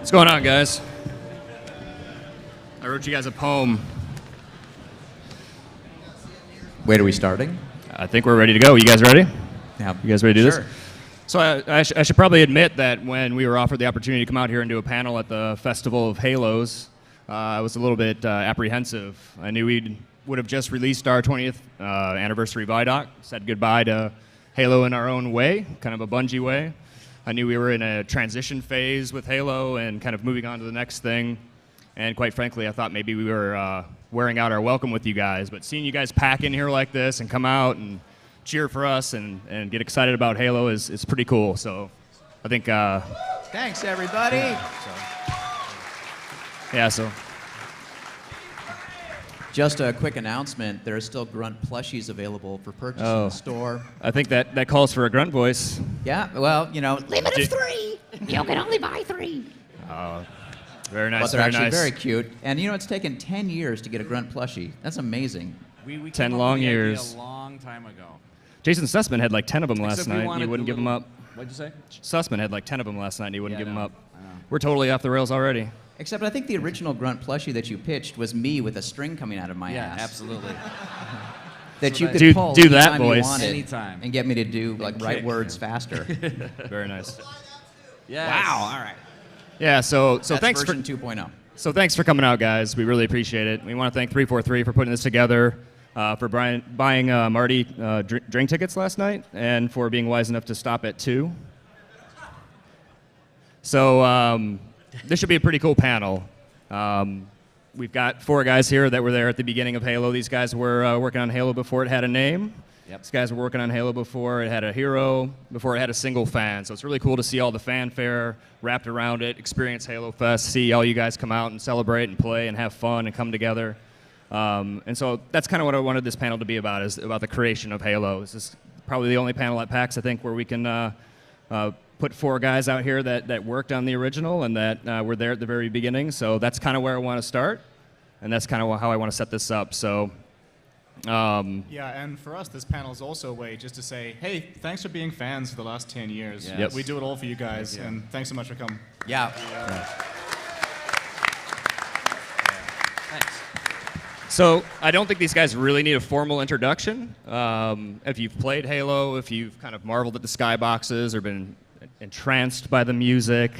What's going on, guys? I wrote you guys a poem. Wait, are we starting? I think we're ready to go. You guys ready? Yeah. You guys ready to do Sure. this? So I should probably admit that when we were offered the opportunity to come out here and do a panel at the Festival of Halos, I was a little bit apprehensive. I knew we would have just released our 20th anniversary Vidoc, said goodbye to Halo in our own way, kind of a Bungie way. I knew we were in a transition phase with Halo and kind of moving on to the next thing. And quite frankly, I thought maybe we were wearing out our welcome with you guys. But seeing you guys pack in here like this and come out and cheer for us and get excited about Halo is pretty cool. So I think... Thanks, everybody. So... Just a quick announcement. There are still Grunt plushies available for purchase in the store. I think that calls for a grunt voice. Yeah, well, you know... Limit of 3. You can only buy 3. Very nice, But they're very actually nice. very cute. And you know, it's taken 10 years to get a Grunt plushie. That's amazing. We 10 came up long with the idea years. a long time ago. Jason Sussman had like 10 of them last Except we night. wanted You wouldn't the give them little- up. What'd you say? Sussman had like 10 of them last night and he wouldn't Yeah, give I them know. up. I know. We're totally off the rails already. Except I think the original Grunt plushie that you pitched was me with a string coming out of my Yeah, ass. absolutely. That So you that- could Do- pull do that anytime you voice. wanted Anytime. and get me to do like right kick. words faster. Very nice. Yes. Wow, all right. Yeah, so That's thanks for version 2.0. so thanks for coming out, guys. We really appreciate it. We want to thank 343 for putting this together, for buying Marty drink tickets last night, and for being wise enough to stop at 2. So this should be a pretty cool panel. We've got 4 guys here that were there at the beginning of Halo. These guys were working on Halo before it had a name. Yep. These guys were working on Halo before it had a hero, before it had a single fan. So it's really cool to see all the fanfare wrapped around it, experience Halo Fest, see all you guys come out and celebrate and play and have fun and come together. And so that's kind of what I wanted this panel to be about, is about the creation of Halo. This is probably the only panel at PAX, I think, where we can put 4 guys out here that worked on the original and that were there at the very beginning. So that's kind of where I want to start, and that's kind of how I want to set this up. So. Yeah, and for us, this panel is also a way just to say, hey, thanks for being fans for the last 10 years. Yes. Yep. We do it all for you guys, Yeah. and thanks so much for coming. Yeah. Thanks. So I don't think these guys really need a formal introduction. If you've played Halo, if you've kind of marveled at the skyboxes or been entranced by the music,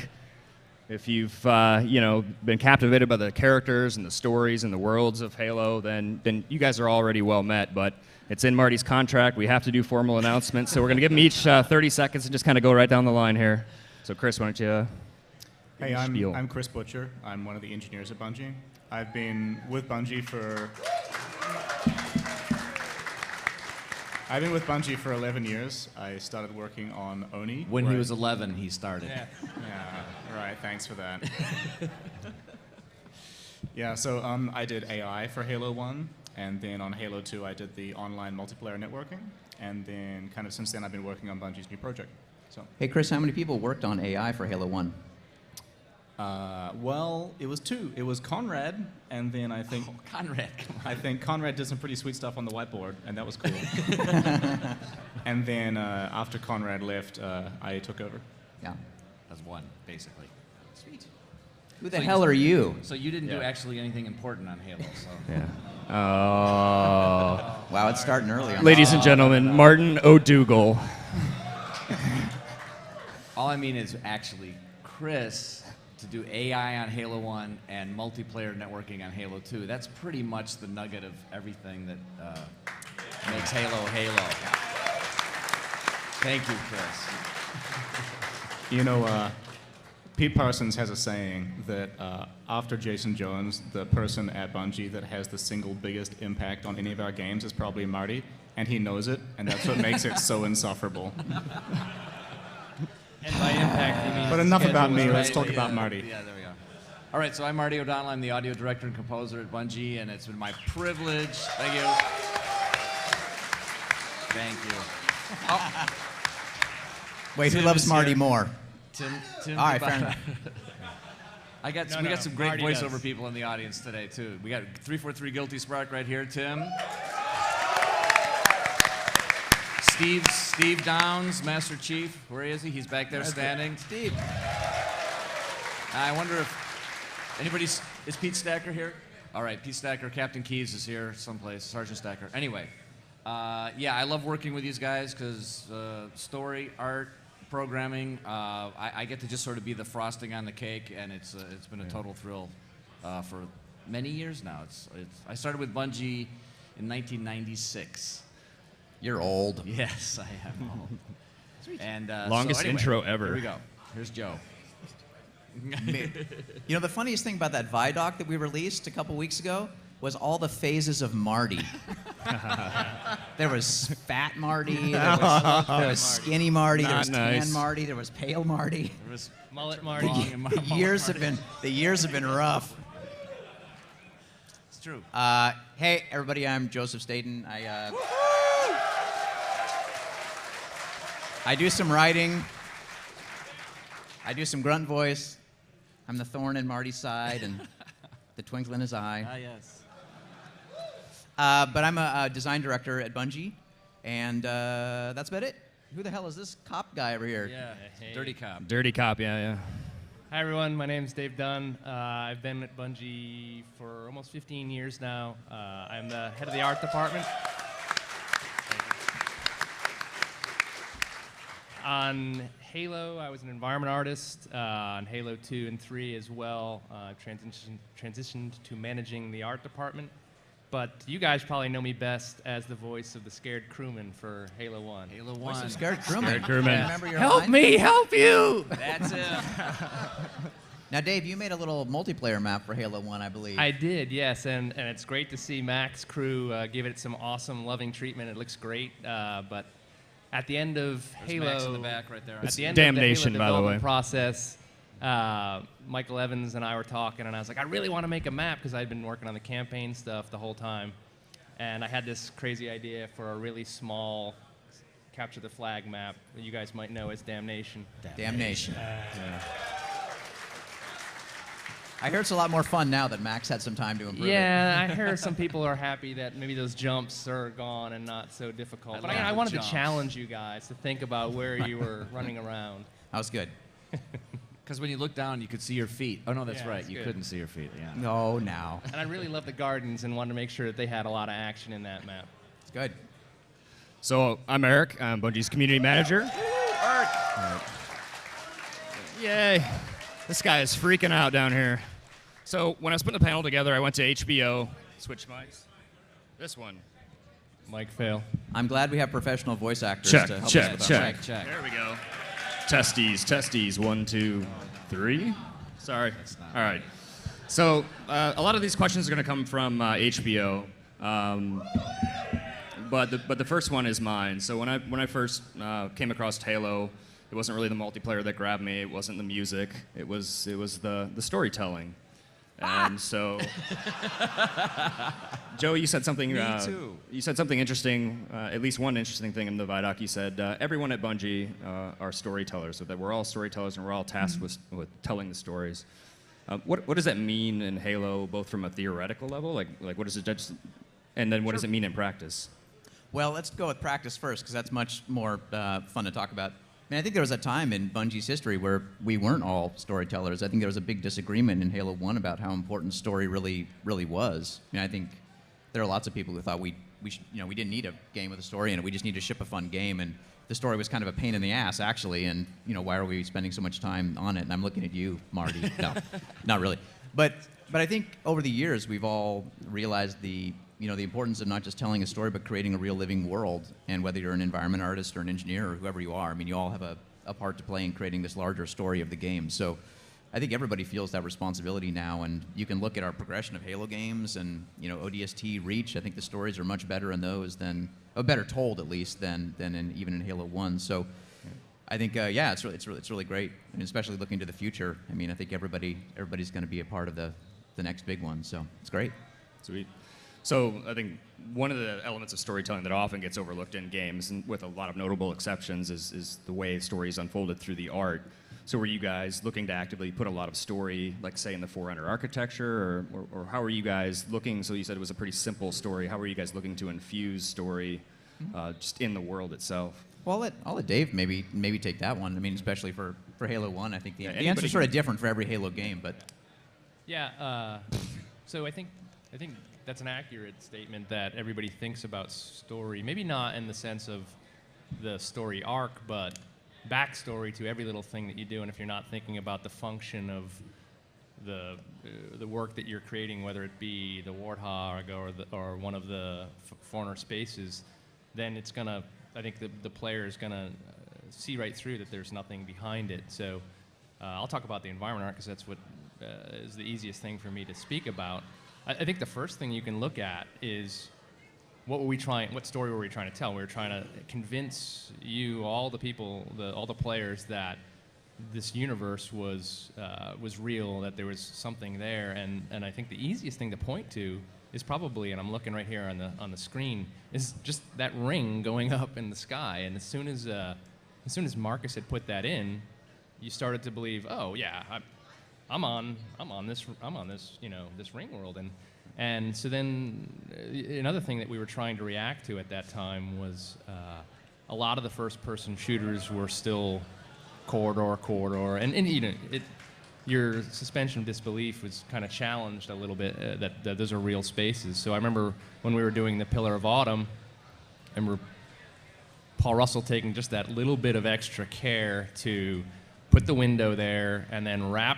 if you've been captivated by the characters and the stories and the worlds of Halo, then you guys are already well met. But it's in Marty's contract. We have to do formal announcements. So we're going to give them each 30 seconds and just kind of go right down the line here. So Chris, why don't you Hey, give a spiel. I'm Chris Butcher. I'm one of the engineers at Bungie. I've been with Bungie for 11 years. I started working on Oni. When he where was 11, he started. Yeah, right, thanks for that. Yeah, so I did AI for Halo 1, and then on Halo 2 I did the online multiplayer networking, and then kind of since then I've been working on Bungie's new project. So, Hey, Chris, how many people worked on AI for Halo 1? well, it was 2. It was Conrad, and then I think Conrad, come on. I think Conrad did some pretty sweet stuff on the whiteboard, and that was cool. And then after Conrad left, I took over. Yeah. That's 1, basically. Sweet. Who the hell are you? So you didn't do Yeah. actually anything important on Halo, so. Yeah. Oh. Wow, it's starting early. On Ladies and gentlemen, Martin O'Dougal. All I mean is actually Chris to do AI on Halo 1 and multiplayer networking on Halo 2. That's pretty much the nugget of everything that makes Halo Halo. Thank you, Chris. You know, Pete Parsons has a saying that after Jason Jones, the person at Bungie that has the single biggest impact on any of our games is probably Marty, and he knows it, and that's what makes it so insufferable. And by impact, you mean But enough about me, schedule, let's right? talk about Marty. Yeah, there we go. All right, so I'm Marty O'Donnell. I'm the audio director and composer at Bungie, and it's been my privilege. Thank you. Thank you. Wait, who Tim loves is Marty here. more? Tim All right, fair enough. we got some great voiceover people in the audience today too. We got 343 Guilty Spark right here, Tim. Steve Downs, Master Chief. Where is he? He's back there standing. Steve. I wonder if is Pete Stacker here? All right, Pete Stacker, Captain Keys is here someplace, Sergeant Stacker. Anyway, yeah, I love working with these guys because story, art, programming, I get to just sort of be the frosting on the cake, and it's been a total thrill for many years now. I started with Bungie in 1996. You're old. Yes, I am old. And Longest so anyway, intro ever. Here we go. Here's Joe. You know, the funniest thing about that Vidoc that we released a couple weeks ago was all the phases of Marty. There was fat Marty, there was skinny Marty, there was tan nice. Marty, there was pale Marty. There was Mullet Marty. The years have been rough. It's true. Hey, everybody, I'm Joseph Staten. I do some writing. I do some grunt voice. I'm the thorn in Marty's side and the twinkle in his eye. Yes. But I'm a design director at Bungie, and that's about it. Who the hell is this cop guy over here? Yeah. Hey. Dirty cop. Dirty cop, yeah. Hi everyone, my name's Dave Dunn. I've been at Bungie for almost 15 years now. I'm the head of the art department. On Halo, I was an environment artist. On Halo 2 and 3 as well, transitioned to managing the art department. But you guys probably know me best as the voice of the scared crewman for Halo 1. Halo Voice 1. of Scared Crewman. Scared Crewman. Remember your Help line? me, help you! That's it. Now, Dave, you made a little multiplayer map for Halo 1, I believe. I did, yes, and it's great to see Mac's crew give it some awesome, loving treatment. It looks great, but at the end of There's Halo, Max in the back right there. at It's the end Damnation, of the by Halo the development way. process, Michael Evans and I were talking, and I was like, I really want to make a map because I'd been working on the campaign stuff the whole time, and I had this crazy idea for a really small capture the flag map that you guys might know as Damnation. Damnation. I hear it's a lot more fun now that Max had some time to improve it. Yeah, I hear some people are happy that maybe those jumps are gone and not so difficult. But love I the wanted jumps. to challenge you guys to think about where you were running around. That was good. Because when you look down, you could see your feet. Oh, no, that's Yeah, right. that's You good. couldn't see your feet. Yeah. No, now. And I really love the gardens and wanted to make sure that they had a lot of action in that map. It's good. So I'm Eric. I'm Bungie's community manager. Yay! This guy is freaking out down here. So when I was putting the panel together, I went to HBO. Switch mics. This one. Mike fail. I'm glad we have professional voice actors Check, to help check, us with check. our Check. There we go. Testes. 1, 2, 3. Sorry. All right. So a lot of these questions are going to come from HBO, but the first one is mine. So when I first came across Halo, it wasn't really the multiplayer that grabbed me. It wasn't the music. It was the storytelling. And so, Joe, you said something. Me too. You said something interesting. At least one interesting thing in the Vidoc. You said everyone at Bungie are storytellers. So that we're all storytellers and we're all tasked with telling the stories. What does that mean in Halo, both from a theoretical level, like what does it just, and then what does it mean in practice? Well, let's go with practice first, because that's much more fun to talk about. I mean, I think there was a time in Bungie's history where we weren't all storytellers. I think there was a big disagreement in Halo 1 about how important story really was. I mean, I think there are lots of people who thought we didn't need a game with a story in it. We just need to ship a fun game, and the story was kind of a pain in the ass, actually. And why are we spending so much time on it? And I'm looking at you, Marty. No, not really. But I think over the years we've all realized the importance of not just telling a story, but creating a real living world. And whether you're an environment artist or an engineer or whoever you are, I mean, you all have a part to play in creating this larger story of the game. So I think everybody feels that responsibility now, and you can look at our progression of Halo games and ODST, Reach. I think the stories are much better in those better told at least than even in Halo 1. So I think it's really great, and especially looking to the future. I mean, I think everybody's going to be a part of the next big one. So it's great. Sweet. So I think one of the elements of storytelling that often gets overlooked in games, and with a lot of notable exceptions, is the way stories unfolded through the art. So were you guys looking to actively put a lot of story, like say in the Forerunner architecture, or how were you guys looking? So you said it was a pretty simple story. How were you guys looking to infuse story just in the world itself? Well, I'll let Dave maybe take that one. I mean, especially for for Halo 1. I think the anybody answer's sort of can- different for every Halo game, but Yeah. So I think that's an accurate statement that everybody thinks about story. Maybe not in the sense of the story arc, but backstory to every little thing that you do. And if you're not thinking about the function of the work that you're creating, whether it be the Warthog or one of the Foreigner spaces, then it's gonna. I think the player is gonna see right through that there's nothing behind it. So I'll talk about the environment arc because that's what is the easiest thing for me to speak about. I think the first thing you can look at is what story were we trying to tell? We were trying to convince you, all the people, all the players, that this universe was real, that there was something there, and I think the easiest thing to point to is probably, and I'm looking right here on the screen, is just that ring going up in the sky. And as soon as Marcus had put that in, you started to believe, oh yeah, I'm on this this ring world, and so then another thing that we were trying to react to at that time was a lot of the first-person shooters were still corridor, and your suspension of disbelief was kind of challenged a little bit that those are real spaces. So I remember when we were doing the Pillar of Autumn, I remember Paul Russell taking just that little bit of extra care to put the window there and then wrap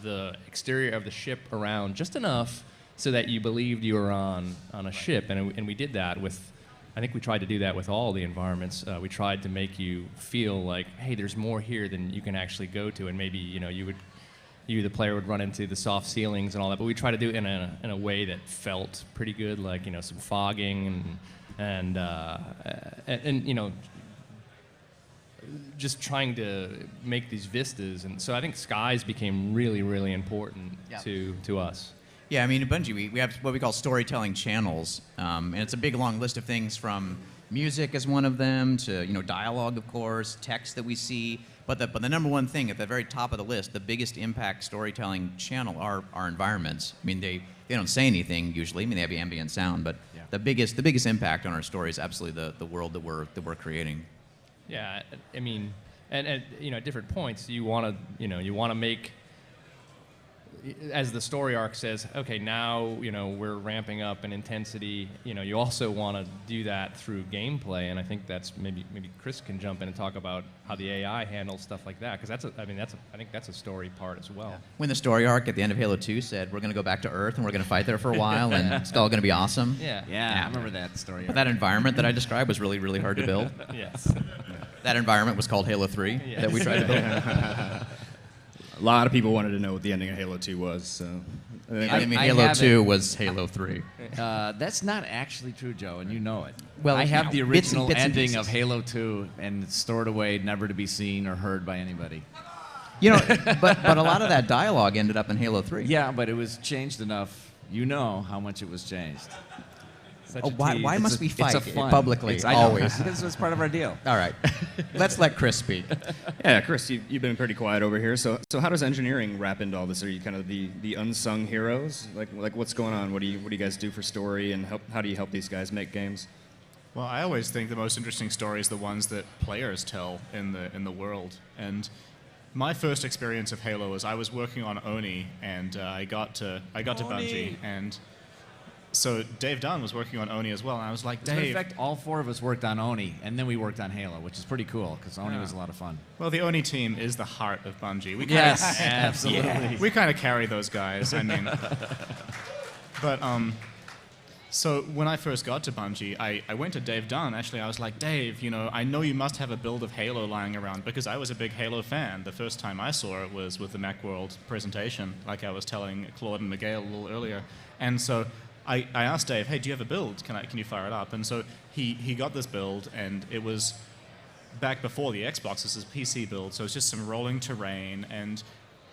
the exterior of the ship around just enough so that you believed you were on a ship. And we did that with, I think we tried to do that with all the environments. We tried to make you feel like, hey, there's more here than you can actually go to, and maybe you the player would run into the soft ceilings and all that. But we tried to do it in a way that felt pretty good, like some fogging and just trying to make these vistas. And so I think skies became really, really important to us. yeah, I mean, at Bungie, we have what we call storytelling channels, and it's a big, long list of things from music as one of them to dialogue, of course, text that we see. But the number one thing at the very top of the list, the biggest impact storytelling channel are our environments. I mean, they don't say anything usually. I mean, they have ambient sound, but the biggest impact on our story is absolutely the world that we're creating. Yeah, I mean, and at different points, you want to make, as the story arc says, okay, now we're ramping up in intensity. You also want to do that through gameplay, and I think that's maybe Chris can jump in and talk about how the AI handles stuff like that, because I think that's a story part as well. When the story arc at the end of Halo 2 said we're going to go back to Earth and we're going to fight there for a while and it's all going to be awesome. Yeah. Yeah, I remember that story. That environment that I described was really, really hard to build. Yes. That environment was called Halo 3 that we tried to build. A lot of people wanted to know what the ending of Halo 2 was. So I mean, I Halo have 2 was Halo 3. That's not actually true, Joe, and you know it. Well, I have the bits and original bits and ending of pieces. Halo 2, and it's stored away, never to be seen or heard by anybody. But a lot of that dialogue ended up in Halo 3. Yeah, but it was changed enough. You know how much it was changed. Such Oh, a why tease. must we fight It's a fun. publicly, I know. always? This was part of our deal. All right. Let's let Chris speak. yeah, Chris, you've been pretty quiet over here. So how does engineering wrap into all this? Are you kind of the unsung heroes? Like what's going on? What do you guys do for story, and how do you help these guys make games? Well, I always think the most interesting stories are the ones that players tell in the world. And my first experience of Halo was I was working on Oni, and I got to Bungie, and so Dave Dunn was working on Oni as well, and I was like, As a matter Dave. of fact, all four of us worked on Oni, and then we worked on Halo, which is pretty cool because Oni was a lot of fun. Well, the Oni team is the heart of Bungie. Yes, absolutely. We kind of carry those guys. I mean, but so when I first got to Bungie, I went to Dave Dunn. Actually, I was like, Dave, I know you must have a build of Halo lying around, because I was a big Halo fan. The first time I saw it was with the Macworld presentation, like I was telling Claude and Miguel a little earlier. And so I asked Dave, hey, do you have a build? Can you fire it up? And so he got this build, and it was back before the Xbox. This is a PC build, so it's just some rolling terrain. And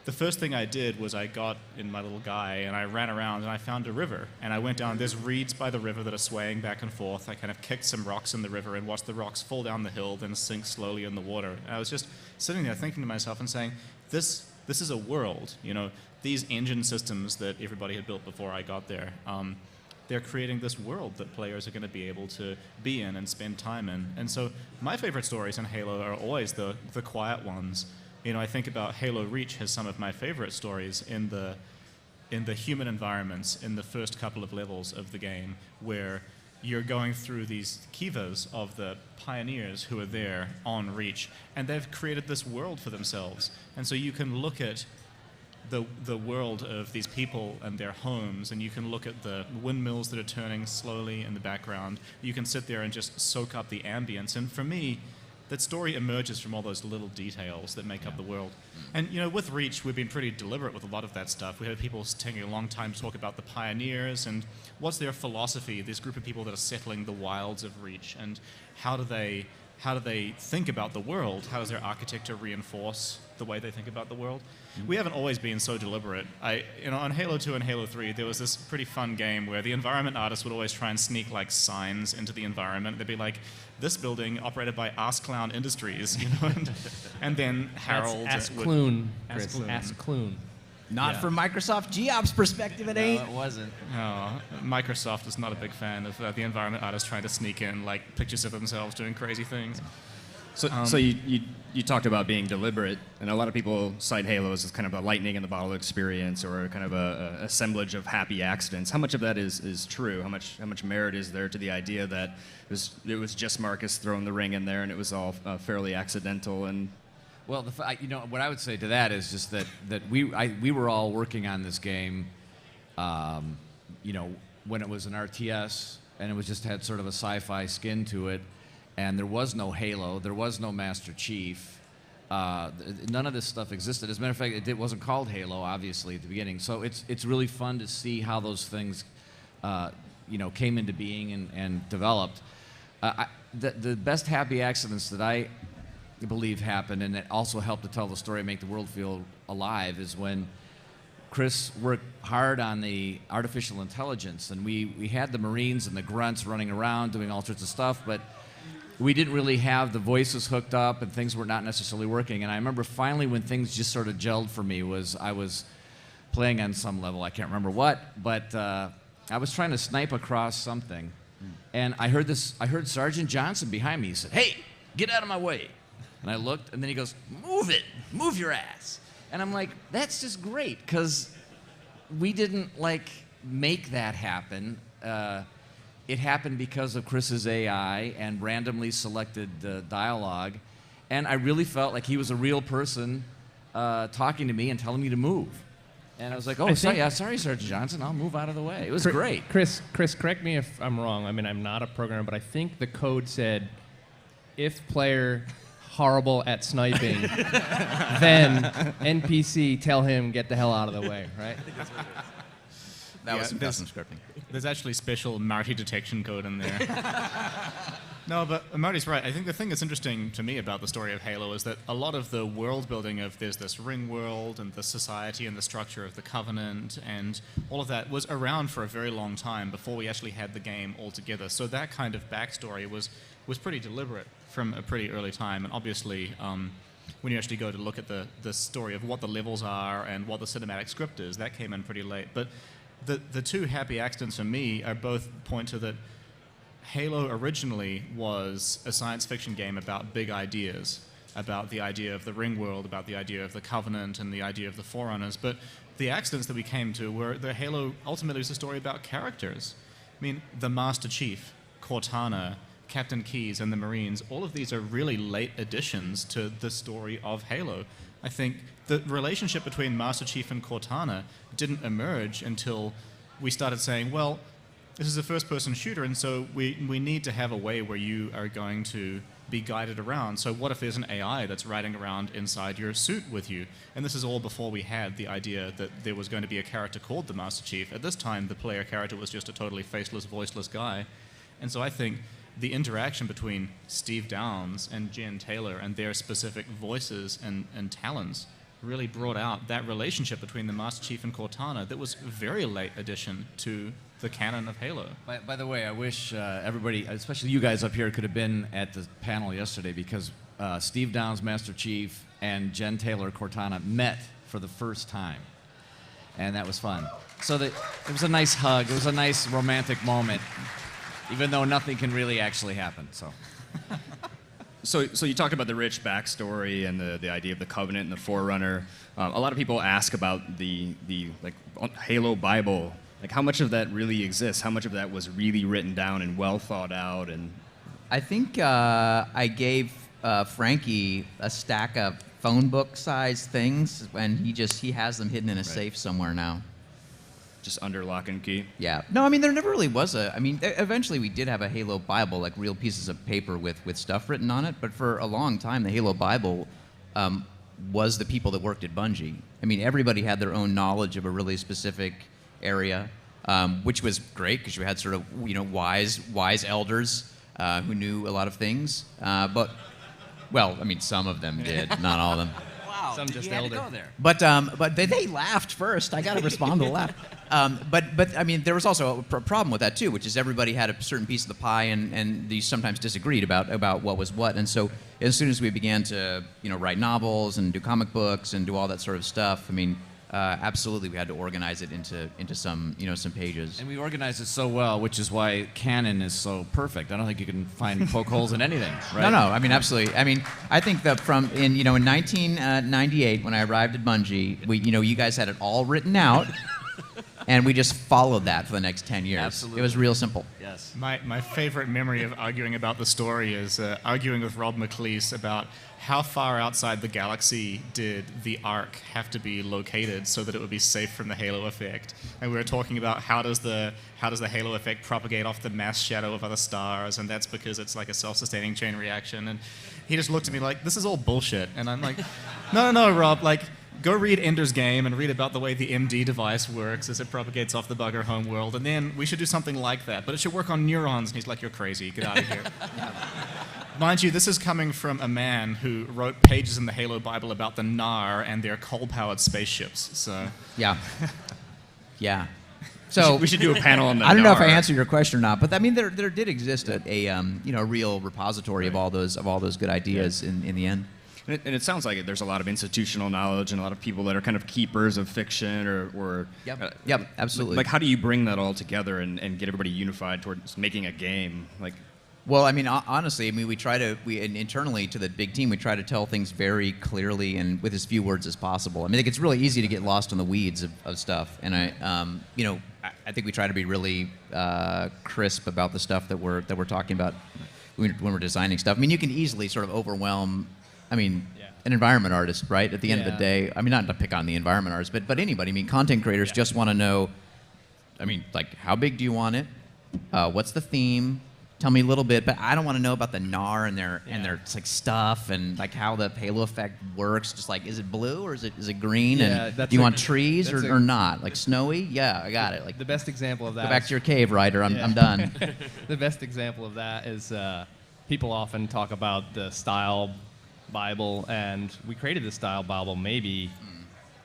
the first thing I did was I got in my little guy and I ran around and I found a river. And I went down, there's reeds by the river that are swaying back and forth. I kind of kicked some rocks in the river and watched the rocks fall down the hill, then sink slowly in the water. And I was just sitting there thinking to myself and saying, this is a world. These engine systems that everybody had built before I got there, they're creating this world that players are going to be able to be in and spend time in. And so my favorite stories in Halo are always the quiet ones, I think about Halo Reach has some of my favorite stories in the human environments in the first couple of levels of the game, where you're going through these kivas of the pioneers who are there on Reach, and they've created this world for themselves. And so you can look at the world of these people and their homes, and you can look at the windmills that are turning slowly in the background. You can sit there and just soak up the ambience. And for me, that story emerges from all those little details that make up the world. And with Reach, we've been pretty deliberate with a lot of that stuff. We had people taking a long time to talk about the pioneers and what's their philosophy, this group of people that are settling the wilds of Reach, and how do they think about the world? How does their architecture reinforce the way they think about the world? We haven't always been so deliberate. On Halo 2 and Halo 3, there was this pretty fun game where the environment artists would always try and sneak like signs into the environment. They'd be like, "This building operated by Ass Clown Industries," and then Harold Ask would... Clune, Ask Chris. Clune. Ask Clune. Not Yeah. from Microsoft GOPS perspective, it No, ain't. it wasn't. No, Microsoft is not a big fan of the environment artists trying to sneak in like pictures of themselves doing crazy things. So you talked about being deliberate, and a lot of people cite Halo as kind of a lightning in the bottle experience, or kind of a assemblage of happy accidents. How much of that is true? How much merit is there to the idea that it was just Marcus throwing the ring in there, and it was all fairly accidental? And Well, what I would say to that is just that we were all working on this game, when it was an RTS, and it was just had sort of a sci-fi skin to it, and there was no Halo, there was no Master Chief, none of this stuff existed. As a matter of fact, it wasn't called Halo, obviously, at the beginning. So it's really fun to see how those things, came into being and developed. The best happy accidents that I believe happened, and it also helped to tell the story and make the world feel alive, is when Chris worked hard on the artificial intelligence, and we had the Marines and the grunts running around doing all sorts of stuff, but we didn't really have the voices hooked up, and things were not necessarily working. And I remember finally when things just sort of gelled for me was I was playing on some level, I can't remember what, but I was trying to snipe across something, and I heard Sergeant Johnson behind me. He said, "Hey, get out of my way." And I looked, and then he goes, "Move your ass." And I'm like, that's just great, because we didn't make that happen. It happened because of Chris's AI and randomly selected dialogue, and I really felt like he was a real person talking to me and telling me to move. And I was like, sorry, Sergeant Johnson, I'll move out of the way. It was great. Chris, correct me if I'm wrong. I mean, I'm not a programmer, but I think the code said, if player horrible at sniping, then NPC tell him get the hell out of the way, right? That was some there's- custom scripting. There's actually special Marty detection code in there. No, but Marty's right. I think the thing that's interesting to me about the story of Halo is that a lot of the world building of there's this ring world and the society and the structure of the Covenant and all of that was around for a very long time before we actually had the game altogether. So that kind of backstory was pretty deliberate from a pretty early time. And obviously, when you actually go to look at the story of what the levels are and what the cinematic script is, that came in pretty late. But the two happy accidents for me are both point to that Halo originally was a science fiction game about big ideas, about the idea of the ring world, about the idea of the Covenant and the idea of the Forerunners. But the accidents that we came to were the Halo ultimately was a story about characters. I mean, the Master Chief, Cortana, Captain Keyes, and the Marines, all of these are really late additions to the story of Halo. I think the relationship between Master Chief and Cortana didn't emerge until we started saying, well, this is a first-person shooter, and so we need to have a way where you are going to be guided around. So what if there's an AI that's riding around inside your suit with you? And this is all before we had the idea that there was going to be a character called the Master Chief. At this time, the player character was just a totally faceless, voiceless guy. And so I think the interaction between Steve Downes and Jen Taylor and their specific voices and talents really brought out that relationship between the Master Chief and Cortana that was a very late addition to the canon of Halo. By the way, I wish everybody, especially you guys up here, could have been at the panel yesterday, because Steve Downes, Master Chief, and Jen Taylor, Cortana, met for the first time. And that was fun. So it was a nice hug. It was a nice romantic moment, even though nothing can really actually happen. So. So you talked about the rich backstory and the idea of the Covenant and the Forerunner. A lot of people ask about the like Halo Bible. Like, how much of that really exists? How much of that was really written down and well thought out? And I think I gave Frankie a stack of phone book size things, and he has them hidden in a safe somewhere now. just under lock and key. Yeah. No, I mean, there never really was a. I mean, eventually we did have a Halo Bible, like real pieces of paper with stuff written on it. But for a long time, the Halo Bible was the people that worked at Bungie. I mean, everybody had their own knowledge of a really specific area, which was great because you had sort of wise elders who knew a lot of things. But well, I mean, some of them did, not all of them. Wow, Some just you had to elder. go there. But they laughed first. I got to respond to the laugh. But I mean, there was also a problem with that too, which is everybody had a certain piece of the pie, and they sometimes disagreed about what was what. And so as soon as we began to write novels and do comic books and do all that sort of stuff, I mean, absolutely we had to organize it into some some pages. And we organized it so well, which is why canon is so perfect. I don't think you can poke holes in anything, right? No, I mean, absolutely. I mean, I think that in 1998 when I arrived at Bungie, you guys had it all written out, and we just followed that for the next 10 years. Absolutely. It was real simple. Yes. My favorite memory of arguing about the story is arguing with Rob McLeese about how far outside the galaxy did the Ark have to be located so that it would be safe from the halo effect. And we were talking about how does the halo effect propagate off the mass shadow of other stars, and that's because it's like a self-sustaining chain reaction. And he just looked at me like, this is all bullshit. And I'm like, no, Rob, like, go read Ender's Game and read about the way the MD device works as it propagates off the bugger homeworld, and then we should do something like that. But it should work on neurons. And he's like, you're crazy. Get out of here. Mind you, this is coming from a man who wrote pages in the Halo Bible about the Nar and their coal-powered spaceships. So Yeah. Yeah. So We should do a panel on the I don't know if I NAR. answered your question or not, but I mean, there did exist a real repository of all those good ideas in the end. And it sounds like there's a lot of institutional knowledge and a lot of people that are kind of keepers of fiction or Yep, absolutely. Like, how do you bring that all together and get everybody unified towards making a game? Like, Well, I mean, honestly, I mean, internally to the big team, we try to tell things very clearly and with as few words as possible. I mean, it's really easy to get lost in the weeds of stuff, and I think we try to be really crisp about the stuff that we're talking about when we're designing stuff. I mean, you can easily sort of overwhelm, an environment artist, right? At the end of the day, I mean, not to pick on the environment artist, but anybody. I mean, content creators just want to know, I mean, like, how big do you want it? What's the theme? Tell me a little bit, but I don't want to know about the Nar and their like stuff and like how the halo effect works. Just like, is it blue or is it green? Yeah, And that's do you a- want trees that's or not? Like snowy? Yeah, I got it. Like, The best example of that. go back is- to your cave, Ryder. I'm Yeah. done. The best example of that is people often talk about the style Bible, and we created the style Bible maybe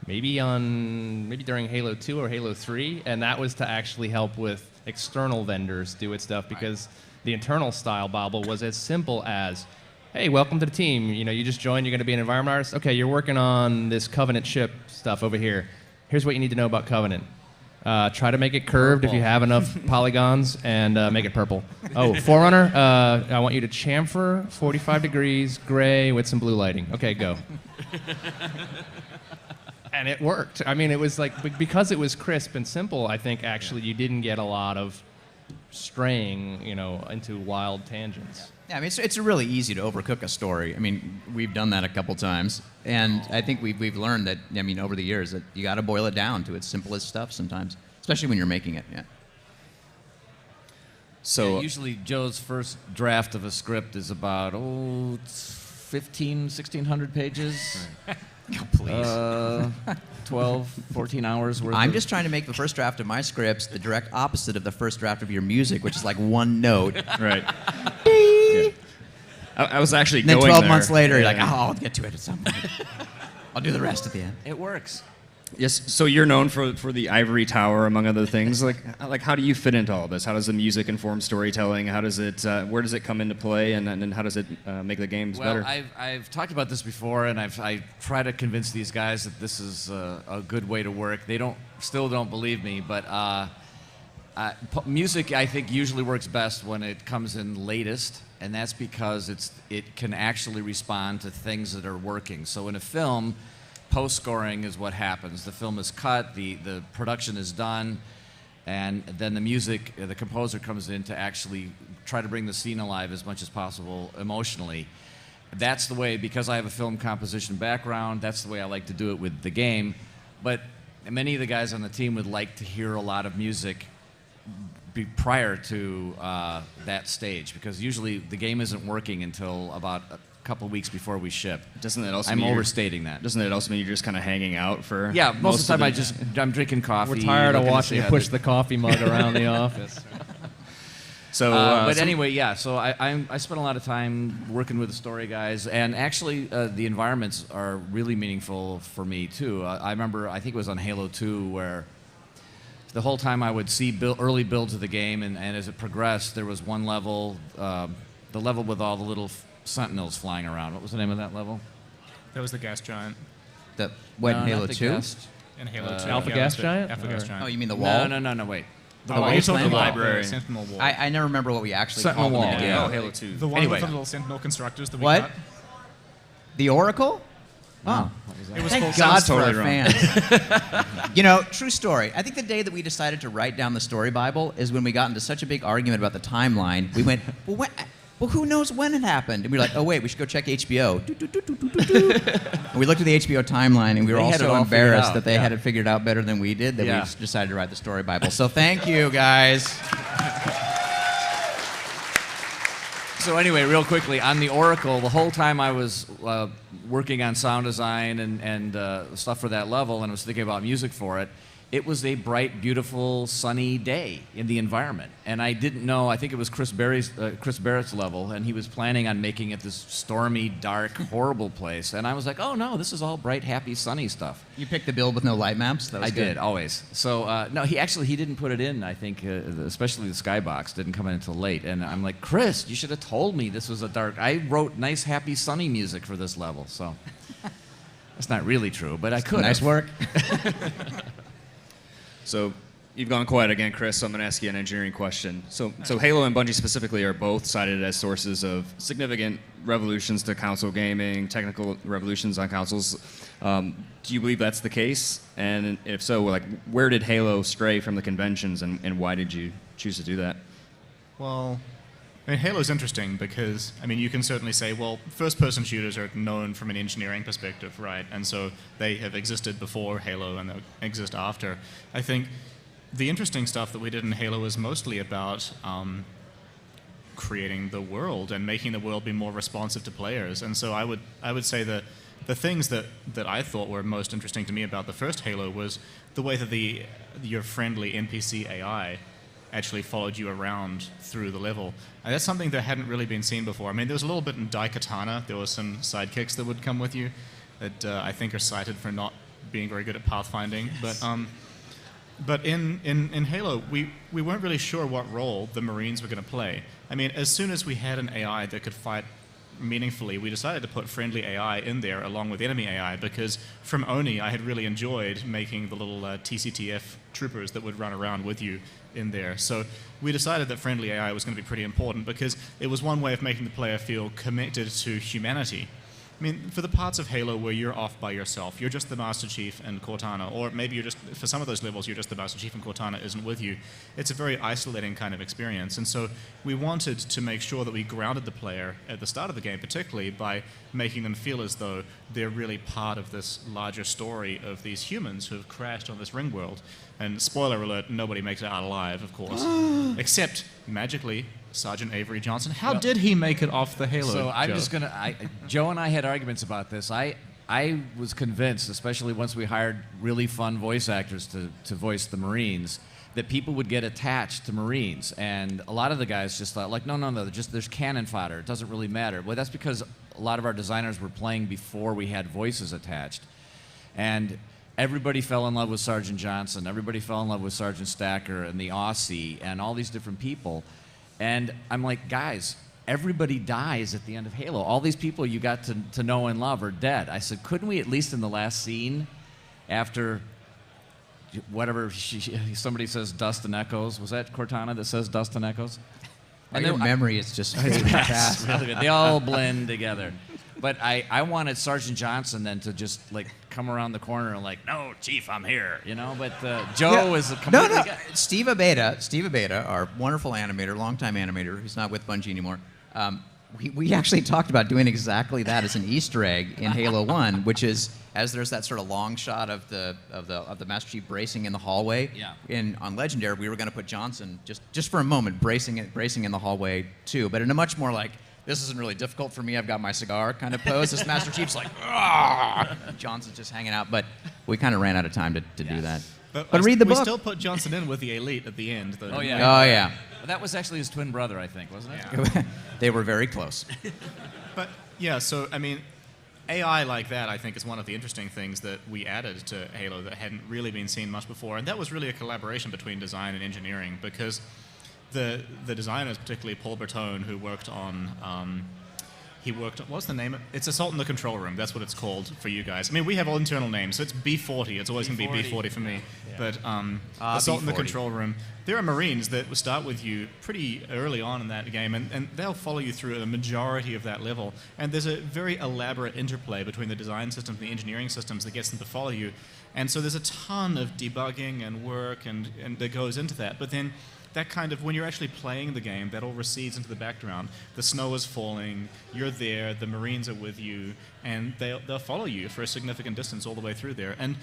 during Halo 2 or Halo 3, and that was to actually help with external vendors do its stuff because the internal style Bible was as simple as, hey, welcome to the team. You just joined. You're going to be an environment artist. Okay, you're working on this Covenant ship stuff over here. Here's what you need to know about Covenant. Try to make it curved if you have enough polygons, and make it purple. Oh, Forerunner, I want you to chamfer 45 degrees, gray, with some blue lighting. Okay, go. And it worked. I mean, it was like, because it was crisp and simple, I think actually you didn't get a lot of straying, into wild tangents. Yeah, I mean, it's really easy to overcook a story. I mean, we've done that a couple times, and I think we've learned that. I mean, over the years, that you got to boil it down to its simplest stuff sometimes, especially when you're making it. Yeah. so Usually Joe's first draft of a script is about 1,600 pages. Please. 12, 14 hours worth. I'm of- just trying to make the first draft of my scripts the direct opposite of the first draft of your music, which is like one note. right. Yeah. I was actually And then going 12 there. months later, you're like, Yeah. oh, I'll get to it at some point. I'll do the rest at the end. It works. Yes. So you're known for the ivory tower, among other things. Like how do you fit into all this? How does the music inform storytelling? How does it? Where does it come into play? And then how does it make the games Well, better? I've talked about this before, and I try to convince these guys that this is a good way to work. They still don't believe me, but Music, I think, usually works best when it comes in latest, and that's because it can actually respond to things that are working. So in a film, post-scoring is what happens. The film is cut, the production is done, and then the music, the composer comes in to actually try to bring the scene alive as much as possible emotionally. That's the way, because I have a film composition background, that's the way I like to do it with the game. But many of the guys on the team would like to hear a lot of music prior to that stage, because usually the game isn't working until about a couple of weeks before we ship. Doesn't that also I'm mean overstating that. Doesn't it also mean you're just kind of hanging out for? Yeah, most of the time I'm drinking coffee. We're tired of looking to watching see you how push the coffee mug around the office. So, but anyway, yeah. So I spent a lot of time working with the story guys, and actually the environments are really meaningful for me too. I remember, I think it was on Halo 2, where the whole time I would see early builds of the game, and as it progressed, there was one level, the level with all the little sentinels flying around. What was the name of that level? That was the gas giant The No, not Halo the 2? guest. in Halo 2. Alpha Yeah, Gas that's it. Giant? Alpha gas Or- giant. Oh, you mean the wall? No, wait. The Oh, you're talking wasteland? about Library. the Sentinel wall. I never remember what we actually Sentinel called them. wall, in the yeah. game. Oh, Halo 2. the one Anyway. with the little Sentinel constructors that we What? got. The Oracle? Oh. It was Thank called God Sounds for totally our wrong. fans. You know, true story. I think the day that we decided to write down the story Bible is when we got into such a big argument about the timeline. We went, well, who knows when it happened? And we were like, oh, wait, we should go check HBO. And we looked at the HBO timeline, and we were They all had it so all figured embarrassed out, that they yeah. had it figured out better than we did that Yeah. we decided to write the story Bible. So thank you, guys. So anyway, real quickly, on the Oracle, the whole time I was working on sound design and stuff for that level, and I was thinking about music for it, it was a bright, beautiful, sunny day in the environment. And I didn't know, I think it was Chris Barrett's level, and he was planning on making it this stormy, dark, horrible place. And I was like, oh no, this is all bright, happy, sunny stuff. You picked the build with no light maps? That was I good. did, always. So, no, he didn't put it in, I think, especially the skybox didn't come in until late. And I'm like, Chris, you should have told me this was a dark. I wrote nice, happy, sunny music for this level, so. That's not really true, but I could. Nice work. So you've gone quiet again, Chris, so I'm going to ask you an engineering question. So Halo and Bungie specifically are both cited as sources of significant revolutions to console gaming, technical revolutions on consoles. Do you believe that's the case? And if so, like, where did Halo stray from the conventions, and why did you choose to do that? Well, I mean, Halo's interesting because, I mean, you can certainly say, well, first-person shooters are known from an engineering perspective, right? And so they have existed before Halo and they'll exist after. I think the interesting stuff that we did in Halo is mostly about creating the world and making the world be more responsive to players. And so I would say that the things that I thought were most interesting to me about the first Halo was the way that your friendly NPC AI actually followed you around through the level. And that's something that hadn't really been seen before. I mean, there was a little bit in Daikatana. There was some sidekicks that would come with you that I think are cited for not being very good at pathfinding. Yes. But in Halo, we weren't really sure what role the Marines were going to play. I mean, as soon as we had an AI that could fight meaningfully, we decided to put friendly AI in there along with enemy AI because from Oni, I had really enjoyed making the little TCTF troopers that would run around with you in there. So we decided that friendly AI was going to be pretty important because it was one way of making the player feel connected to humanity. I mean, for the parts of Halo where you're off by yourself, you're just the Master Chief and Cortana, or maybe you're just, for some of those levels, you're just the Master Chief and Cortana isn't with you. It's a very isolating kind of experience. And so we wanted to make sure that we grounded the player at the start of the game, particularly by making them feel as though they're really part of this larger story of these humans who have crashed on this ring world. And spoiler alert, nobody makes it out alive, of course. Except, magically, Sergeant Avery Johnson. How did he make it off the Halo? So I'm Joe? just going to, Joe and I had arguments about this. I was convinced, especially once we hired really fun voice actors to voice the Marines, that people would get attached to Marines. And a lot of the guys just thought, like, no, there's cannon fodder. It doesn't really matter. Well, that's because a lot of our designers were playing before we had voices attached. And everybody fell in love with Sergeant Johnson. Everybody fell in love with Sergeant Stacker and the Aussie and all these different people. And I'm like, guys, everybody dies at the end of Halo. All these people you got to know and love are dead. I said, couldn't we at least in the last scene, after whatever somebody says, dust and echoes. Was that Cortana that says dust and echoes? And your memory is just fading fast. Really good. They all blend together. But I wanted Sergeant Johnson then to just like come around the corner and like, no, Chief, I'm here, you know. But Joe is a completely No. Steve Abeda, our wonderful animator, longtime animator, who's not with Bungie anymore. We actually talked about doing exactly that as an Easter egg in Halo 1, which is as there's that sort of long shot of the Master Chief bracing in the hallway. Yeah. On Legendary, we were going to put Johnson just for a moment bracing in the hallway too, but in a much more like, this isn't really difficult for me, I've got my cigar kind of pose. This Master Chief's like, ah! Johnson's just hanging out, but we kind of ran out of time to do that. But read the book. We still put Johnson in with the elite at the end. Though, Oh, didn't yeah. Oh, yeah. That was actually his twin brother, I think, wasn't it? They were very close. But yeah, so I mean, AI like that, I think, is one of the interesting things that we added to Halo that hadn't really been seen much before, and that was really a collaboration between design and engineering, because the designers, particularly Paul Bertone, who worked on what's the name? It's Assault in the Control Room. That's what it's called for you guys. I mean, we have all internal names, so it's B40. It's always going to be B40 for me. Yeah. But Assault in the B40. Control Room. There are Marines that will start with you pretty early on in that game, and they'll follow you through the majority of that level. And there's a very elaborate interplay between the design systems and the engineering systems that gets them to follow you. And so there's a ton of debugging and work and that goes into that. But then that kind of, when you're actually playing the game, that all recedes into the background. The snow is falling, you're there, the Marines are with you, and they'll follow you for a significant distance all the way through there. And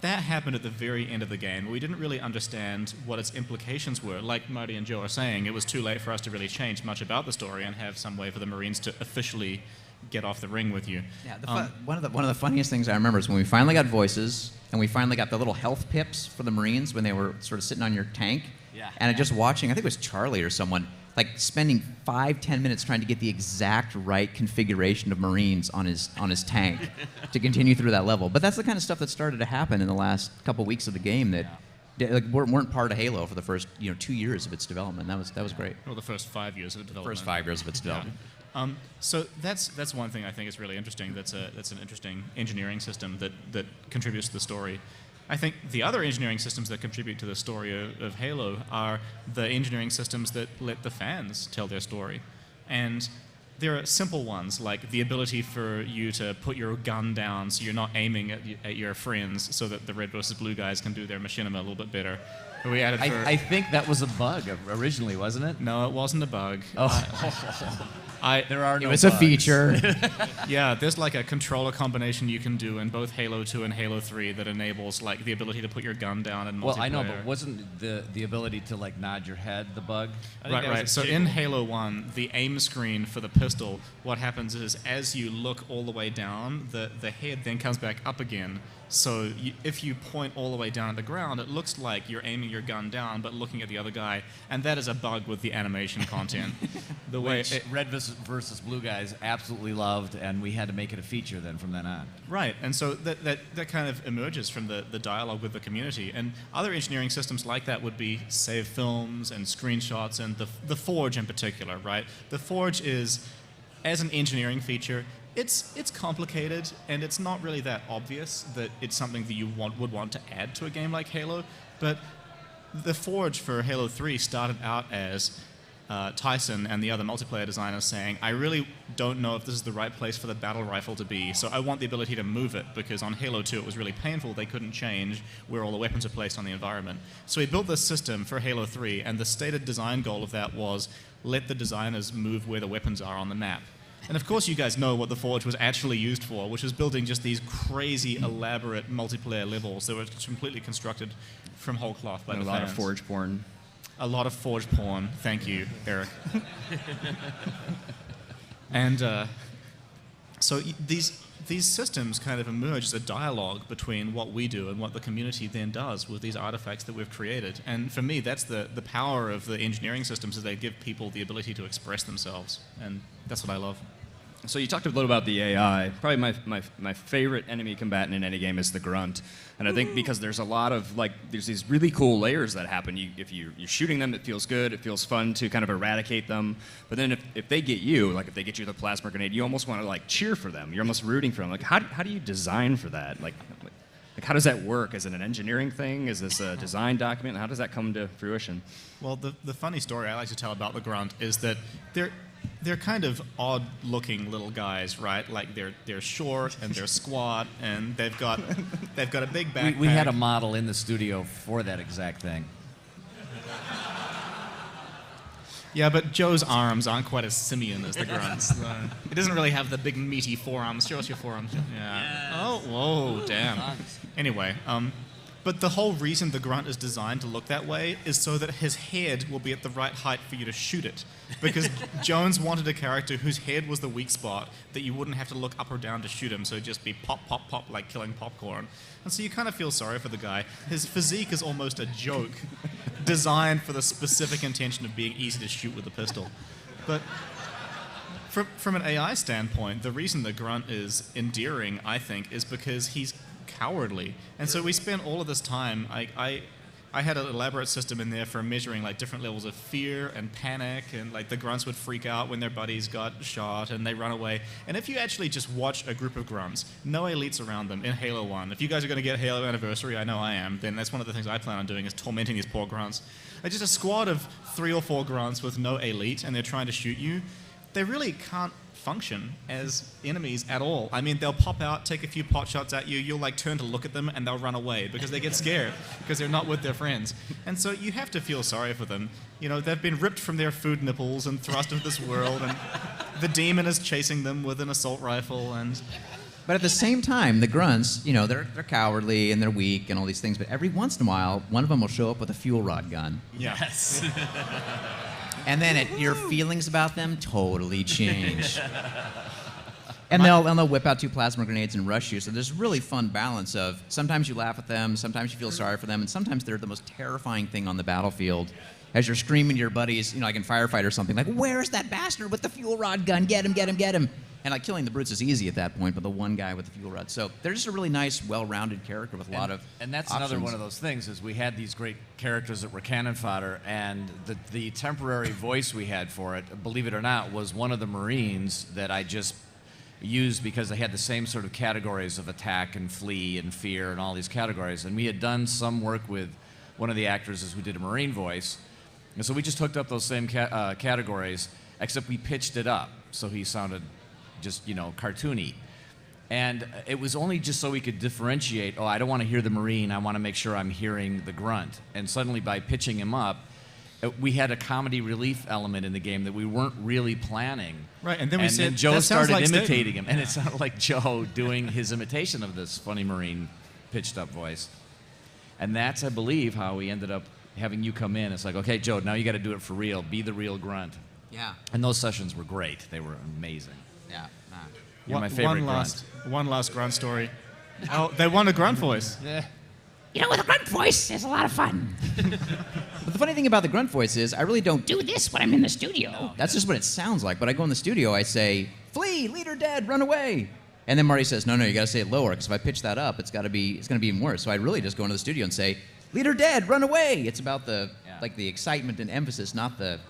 that happened at the very end of the game. We didn't really understand what its implications were. Like Marty and Joe are saying, it was too late for us to really change much about the story and have some way for the Marines to officially get off the ring with you. Yeah, one of the funniest things I remember is when we finally got voices and we finally got the little health pips for the Marines when they were sort of sitting on your tank. Yeah. And just watching, I think it was Charlie or someone, like spending 5-10 minutes trying to get the exact right configuration of Marines on his tank to continue through that level. But that's the kind of stuff that started to happen in the last couple weeks of the game that weren't part of Halo for the first 2 years of its development. That was great. Well, the first 5 years of development. First 5 years of its development. So that's one thing I think is really interesting. That's an interesting engineering system that contributes to the story. I think the other engineering systems that contribute to the story of Halo are the engineering systems that let the fans tell their story. And there are simple ones, like the ability for you to put your gun down so you're not aiming at your friends, so that the red versus blue guys can do their machinima a little bit better. We added I think that was a bug originally, wasn't it? No, it wasn't a bug. Oh. There are no It was bugs. a feature. Yeah, there's like a controller combination you can do in both Halo 2 and Halo 3 that enables like the ability to put your gun down in multiplayer. Well, I know, but wasn't the ability to like nod your head the bug? Right. So in Halo 1, the aim screen for the pistol, what happens is as you look all the way down, the head then comes back up again. So if you point all the way down at the ground, it looks like you're aiming your gun down but looking at the other guy, and that is a bug with the animation content. The way Which red versus blue guys absolutely loved, and we had to make it a feature then from then on. Right, and so that kind of emerges from the dialogue with the community. And other engineering systems like that would be save films and screenshots, and the Forge in particular, right? The Forge is, as an engineering feature, it's complicated, and it's not really that obvious that it's something that you would want to add to a game like Halo. But the Forge for Halo 3 started out as Tyson and the other multiplayer designers saying, I really don't know if this is the right place for the battle rifle to be, so I want the ability to move it, because on Halo 2 it was really painful. They couldn't change where all the weapons are placed on the environment. So he built this system for Halo 3, and the stated design goal of that was let the designers move where the weapons are on the map. And of course you guys know what the Forge was actually used for, which was building just these crazy, elaborate multiplayer levels that were completely constructed from whole cloth by the fans. A lot of Forge porn. A lot of Forge porn. Thank you, Eric. And so these systems kind of emerge as a dialogue between what we do and what the community then does with these artifacts that we've created. And for me, that's the power of the engineering systems, is they give people the ability to express themselves. And that's what I love. So you talked a little about the AI. Probably my favorite enemy combatant in any game is the Grunt. And I think because there's a lot of, there's these really cool layers that happen. If you're shooting them, it feels good. It feels fun to kind of eradicate them. But then if they get you, if they get you with a plasma grenade, you almost want to, cheer for them. You're almost rooting for them. How do you design for that? Like, how does that work? Is it an engineering thing? Is this a design document? How does that come to fruition? Well, the funny story I like to tell about the grunt is that they're kind of odd-looking little guys, right? Like they're short and they're squat and they've got a big backpack. We had a model in the studio for that exact thing. Yeah, but Joe's arms aren't quite as simian as the grunt's. It doesn't really have the big meaty forearms. Show us your forearms. Yeah. Yes. Oh, whoa, damn. Anyway, but the whole reason the grunt is designed to look that way is so that his head will be at the right height for you to shoot it. Because Jones wanted a character whose head was the weak spot, that you wouldn't have to look up or down to shoot him, so it'd just be pop, pop, pop, like killing popcorn. And so you kind of feel sorry for the guy. His physique is almost a joke, designed for the specific intention of being easy to shoot with a pistol. But from an AI standpoint, the reason the grunt is endearing, I think, is because he's cowardly. And so we spent all of this time, I had an elaborate system in there for measuring like different levels of fear and panic, and like the grunts would freak out when their buddies got shot and they run away. And if you actually just watch a group of grunts, no elites around them in Halo 1, if you guys are going to get Halo Anniversary, I know I am, then that's one of the things I plan on doing is tormenting these poor grunts. Like just a squad of 3 or 4 grunts with no elite and they're trying to shoot you, they really can't function as enemies at all. I mean, they'll pop out, take a few pot shots at you, you'll like turn to look at them and they'll run away because they get scared because they're not with their friends. And so you have to feel sorry for them. You know, they've been ripped from their food nipples and thrust into this world, and the demon is chasing them with an assault rifle. And But at the same time, the grunts, you know, they're cowardly and they're weak and all these things, but every once in a while, one of them will show up with a fuel rod gun. Yes. And then your feelings about them totally change. And they'll whip out 2 plasma grenades and rush you. So there's a really fun balance of sometimes you laugh at them, sometimes you feel sorry for them, and sometimes they're the most terrifying thing on the battlefield. As you're screaming to your buddies, you know, like in Firefight or something, like, where's that bastard with the fuel rod gun? Get him, get him, get him. And like killing the brutes is easy at that point, but the one guy with the fuel rod. So they're just a really nice, well-rounded character with a lot of And that's options. another one of those things is we had these great characters that were cannon fodder, and the temporary voice we had for it, believe it or not, was one of the Marines that I just used because they had the same sort of categories of attack and flee and fear and all these categories. And we had done some work with one of the actors who did a Marine voice. And so we just hooked up those same categories, except we pitched it up so he sounded just, you know, cartoony. And it was only just so we could differentiate, I don't want to hear the Marine, I want to make sure I'm hearing the grunt. And suddenly by pitching him up, we had a comedy relief element in the game that we weren't really planning. right, and then we said, then Joe that sounds started like imitating him, and it sounded like Joe doing his imitation of this funny Marine pitched up voice. And that's, I believe, how we ended up having you come in. It's like, okay, Joe, now you got to do it for real. Be the real grunt. Yeah, And those sessions were great. They were amazing. yeah. Nah. You're my favorite one last grunt story. Oh, they want a grunt voice. You know, with a grunt voice, it's a lot of fun. But the funny thing about the grunt voice is I really don't Do this when I'm in the studio. That's just what it sounds like. But I go in the studio, I say, flee, leader dead, run away. And then Marty says, no, you got to say it lower, because if I pitch that up, it's going to be even worse. So I really just go into the studio and say, leader dead, run away. It's about the excitement and emphasis, not the...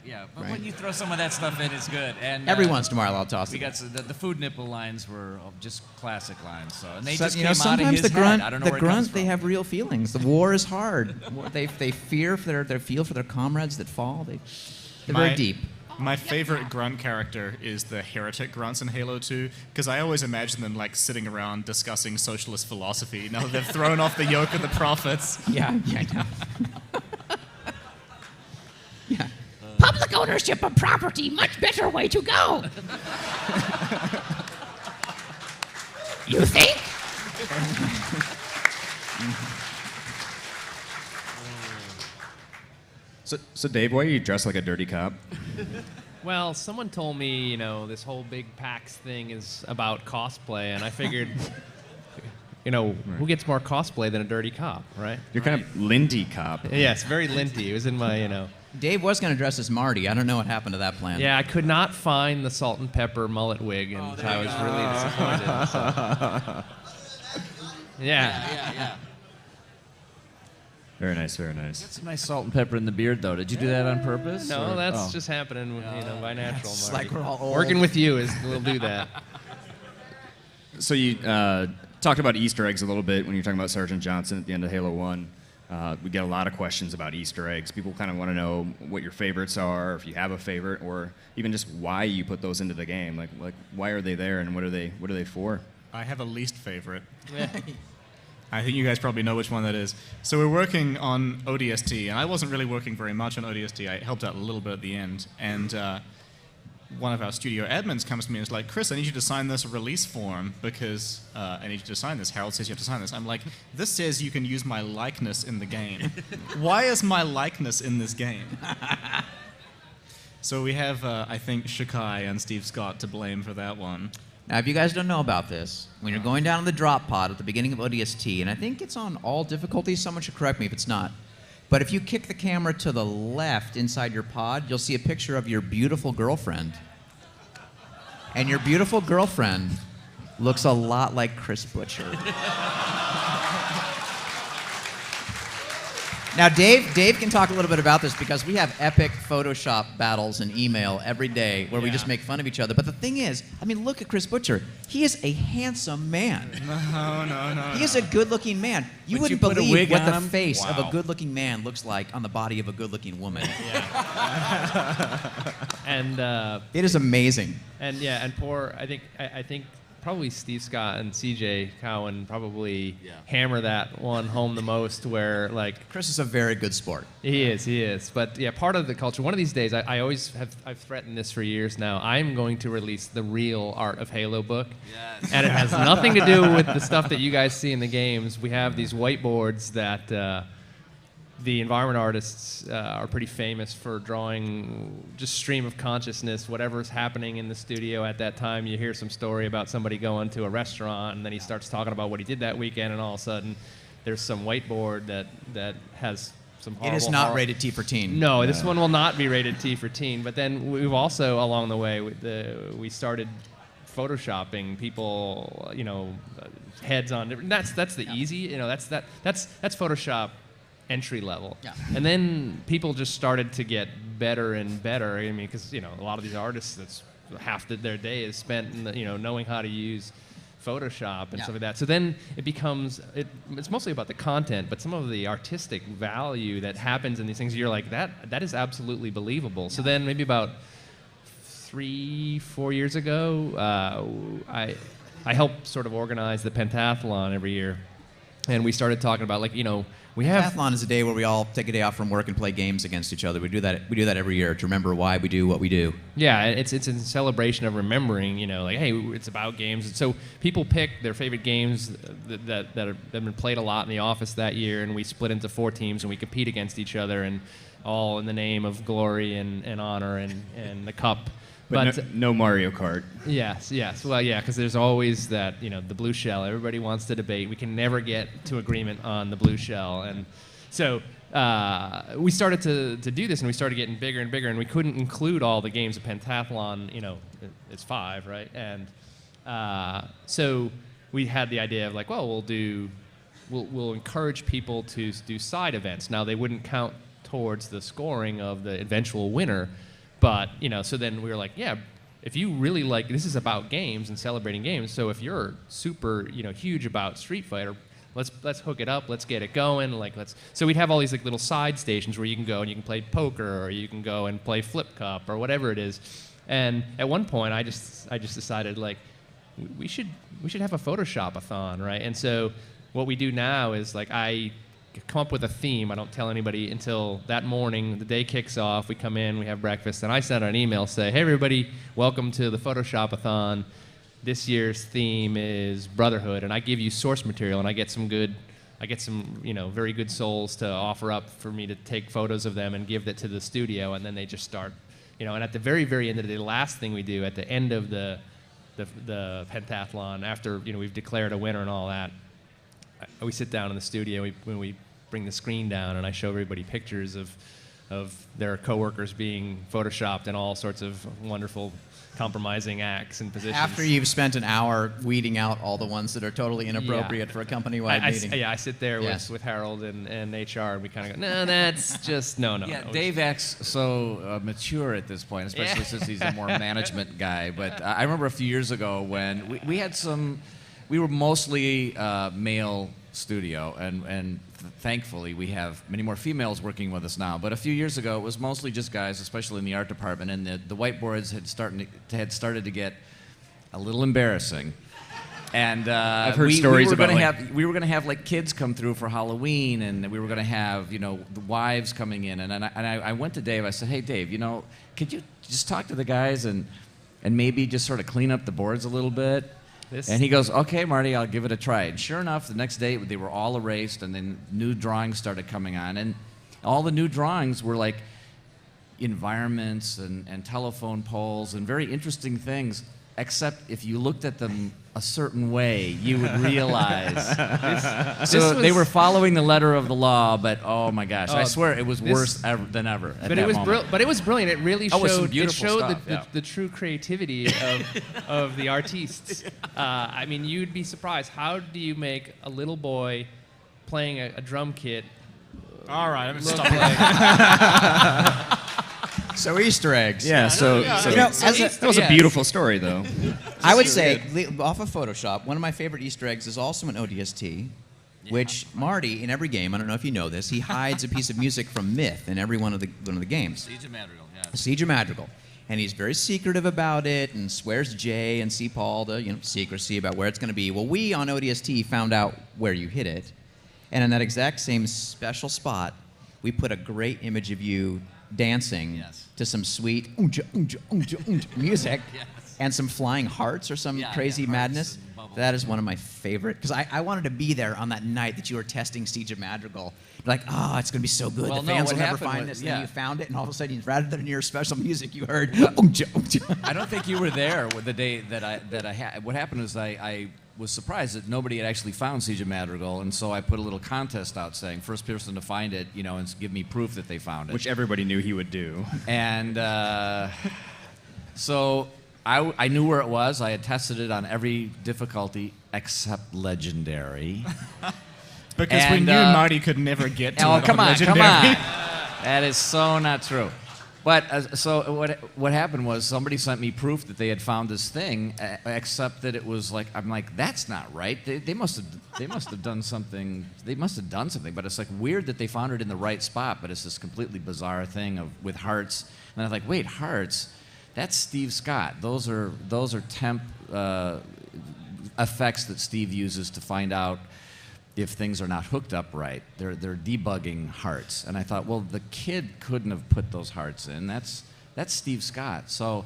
Yeah, but Right. when you throw some of that stuff in, it's good. And Every once in a while, I'll toss we it. got the food nipple lines were just classic lines. So and they So, just you came know, out of sometimes his the grunt, head. I don't know the where it comes grunt, from. they have real feelings. The war is hard. They feel for their comrades that fall. They're very deep. My favorite grunt character is the heretic grunts in Halo 2, because I always imagine them like sitting around discussing socialist philosophy now that they've thrown off the yoke of the prophets. Yeah, I know. Yeah. Public ownership of property, much better way to go. You think? So Dave, why are you dressed like a dirty cop? Well, someone told me, you know, this whole big PAX thing is about cosplay, and I figured, you know, who gets more cosplay than a dirty cop, right? You're kind of Lindy cop. Yes, very linty. It was in my, Dave was going to dress as Marty. I don't know what happened to that plan. Yeah, I could not find the salt and pepper mullet wig, and I was really disappointed. So. Yeah. Very nice, very nice. Got some nice salt and pepper in the beard, though. Did you do that on purpose? No, or- that's oh. just happening, by natural. It's Marty. like we're all old. Working with you we'll do that. So you talked about Easter eggs a little bit when you're talking about Sergeant Johnson at the end of Halo 1. We get a lot of questions about Easter eggs. People kind of want to know what your favorites are, if you have a favorite, or even just why you put those into the game. Like why are they there, and what are they for? I have a least favorite. I think you guys probably know which one that is. So we're working on ODST, and I wasn't really working very much on ODST. I helped out a little bit at the end, and one of our studio admins comes to me and is like, Chris, I need you to sign this release form because I need you to sign this. Harold says you have to sign this. I'm like, this says you can use my likeness in the game. Why is my likeness in this game? So we have, I think, Shakai and Steve Scott to blame for that one. Now, if you guys don't know about this, when you're going down the drop pod at the beginning of ODST, and I think it's on all difficulties, someone should correct me if it's not, but if you kick the camera to the left inside your pod, you'll see a picture of your beautiful girlfriend. And your beautiful girlfriend looks a lot like Chris Butcher. Now, Dave can talk a little bit about this because we have epic Photoshop battles in email every day where we just make fun of each other. But the thing is, I mean, look at Chris Butcher. He is a handsome man. No. He is a good-looking man. You wouldn't put a believe wig what on the him? face of a Wow. good-looking man looks like on the body of a good-looking woman. And It is amazing. and poor. I think probably Steve Scott and CJ Cowan probably hammer that one home the most. Where like Chris is a very good sport. he is. But yeah, part of the culture. One of these days, I always I've threatened this for years now. I'm going to release the real Art of Halo book, and it has nothing to do with the stuff that you guys see in the games. We have these whiteboards that the environment artists are pretty famous for drawing just stream of consciousness, whatever's happening in the studio at that time. You hear some story about somebody going to a restaurant, and then he starts talking about what he did that weekend, and all of a sudden there's some whiteboard that has some horrible... It is not rated T for teen. No, this one will not be rated T for teen. But then we've also, along the way, we started photoshopping people, heads on different... That's the easy, that's Photoshop entry level. Yeah. And then people just started to get better and better. I mean, because a lot of these artists, that's half their day is spent in knowing how to use Photoshop and stuff like that. So then it becomes it's mostly about the content, but some of the artistic value that happens in these things, you're like, that is absolutely believable. So then maybe about 3-4 years ago, I helped sort of organize the pentathlon every year, and we started talking about we have... Pentathlon is a day where we all take a day off from work and play games against each other. We do that every year to remember why we do what we do. Yeah, it's in celebration of remembering, hey, it's about games. And so people pick their favorite games that have been played a lot in the office that year, and we split into 4 teams, and we compete against each other, and all in the name of glory and honor and the cup. But no Mario Kart. Yes. Well, yeah, because there's always that, the blue shell. Everybody wants to debate. We can never get to agreement on the blue shell. And so we started to do this, and we started getting bigger and bigger, and we couldn't include all the games of pentathlon. It's 5, right? And so we had the idea of we'll encourage people to do side events. Now, they wouldn't count towards the scoring of the eventual winner. But, so then we were like, yeah, if you really like, this is about games and celebrating games. So if you're super, huge about Street Fighter, let's hook it up, let's get it going. So we'd have all these little side stations where you can go and you can play poker, or you can go and play Flip Cup, or whatever it is. And at one point, I just decided we should have a Photoshop-a-thon, right? And so what we do now is I come up with a theme. I don't tell anybody until that morning. The day kicks off. We come in, we have breakfast, and I send out an email, say, hey, everybody, welcome to the Photoshop-a-thon. This year's theme is brotherhood, and I give you source material, and I get some very good souls to offer up for me to take photos of them and give that to the studio, and then they just start, and at the very, very end of the day, the last thing we do at the end of the pentathlon, after we've declared a winner and all that, we sit down in the studio, when we bring the screen down, and I show everybody pictures of their coworkers being photoshopped in all sorts of wonderful compromising acts and positions. After you've spent an hour weeding out all the ones that are totally inappropriate for a company-wide meeting. I sit there with Harold and HR, and we kind of go, no, that's just, no. Yeah, Dave acts so mature at this point, especially since he's a more management guy. But I remember a few years ago when we had some we were mostly male studio, and thankfully we have many more females working with us now. But a few years ago, it was mostly just guys, especially in the art department, and the whiteboards had started to get a little embarrassing. And I've heard stories about we were gonna have like kids come through for Halloween, and we were gonna have the wives coming in, and I went to Dave. I said, hey Dave, could you just talk to the guys and maybe just sort of clean up the boards a little bit? And he goes, okay, Marty, I'll give it a try. And sure enough, the next day they were all erased, and then new drawings started coming on, and all the new drawings were like environments and telephone poles and very interesting things. Except if you looked at them a certain way, you would realize. They were following the letter of the law, but oh my gosh, I swear it was worse than ever. But it was brilliant. It really showed stuff, the true creativity of the artists. I mean, you'd be surprised. How do you make a little boy playing a drum kit? All right, I'm look stopping. So Easter eggs. Yeah, that was a beautiful story, though. I would say, off of Photoshop, one of my favorite Easter eggs is also an ODST, which Marty, in every game, I don't know if you know this, he hides a piece of music from Myth in every one of the games. Siege of Madrigal, yeah. Siege of Madrigal. And he's very secretive about it and swears J and C. Paul to secrecy about where it's going to be. Well, we on ODST found out where you hid it, and in that exact same special spot, we put a great image of you dancing to some sweet music and some flying hearts or some crazy madness. That is one of my favorite, because I wanted to be there on that night that you were testing Siege of Madrigal. Like, oh, it's going to be so good. Well, the fans will never find this. Then you found it, and all of a sudden, rather than your special music, you heard. I don't think you were there the day that I had. What happened is I was surprised that nobody had actually found Siege of Madrigal, and so I put a little contest out saying first person to find it, and give me proof that they found it. Which everybody knew he would do. And so I knew where it was. I had tested it on every difficulty except Legendary. Because we knew Marty could never get to it come on. Legendary. That is so not true. But so what happened was somebody sent me proof that they had found this thing, except that it was like, I'm like, that's not right. They must have done something. They must have done something. But it's like weird that they found it in the right spot. But it's this completely bizarre thing with hearts. And I was like, wait, hearts? That's Steve Scott. Those are temp effects that Steve uses to find out if things are not hooked up right. They're debugging hearts. And I thought, well, the kid couldn't have put those hearts in. That's Steve Scott. So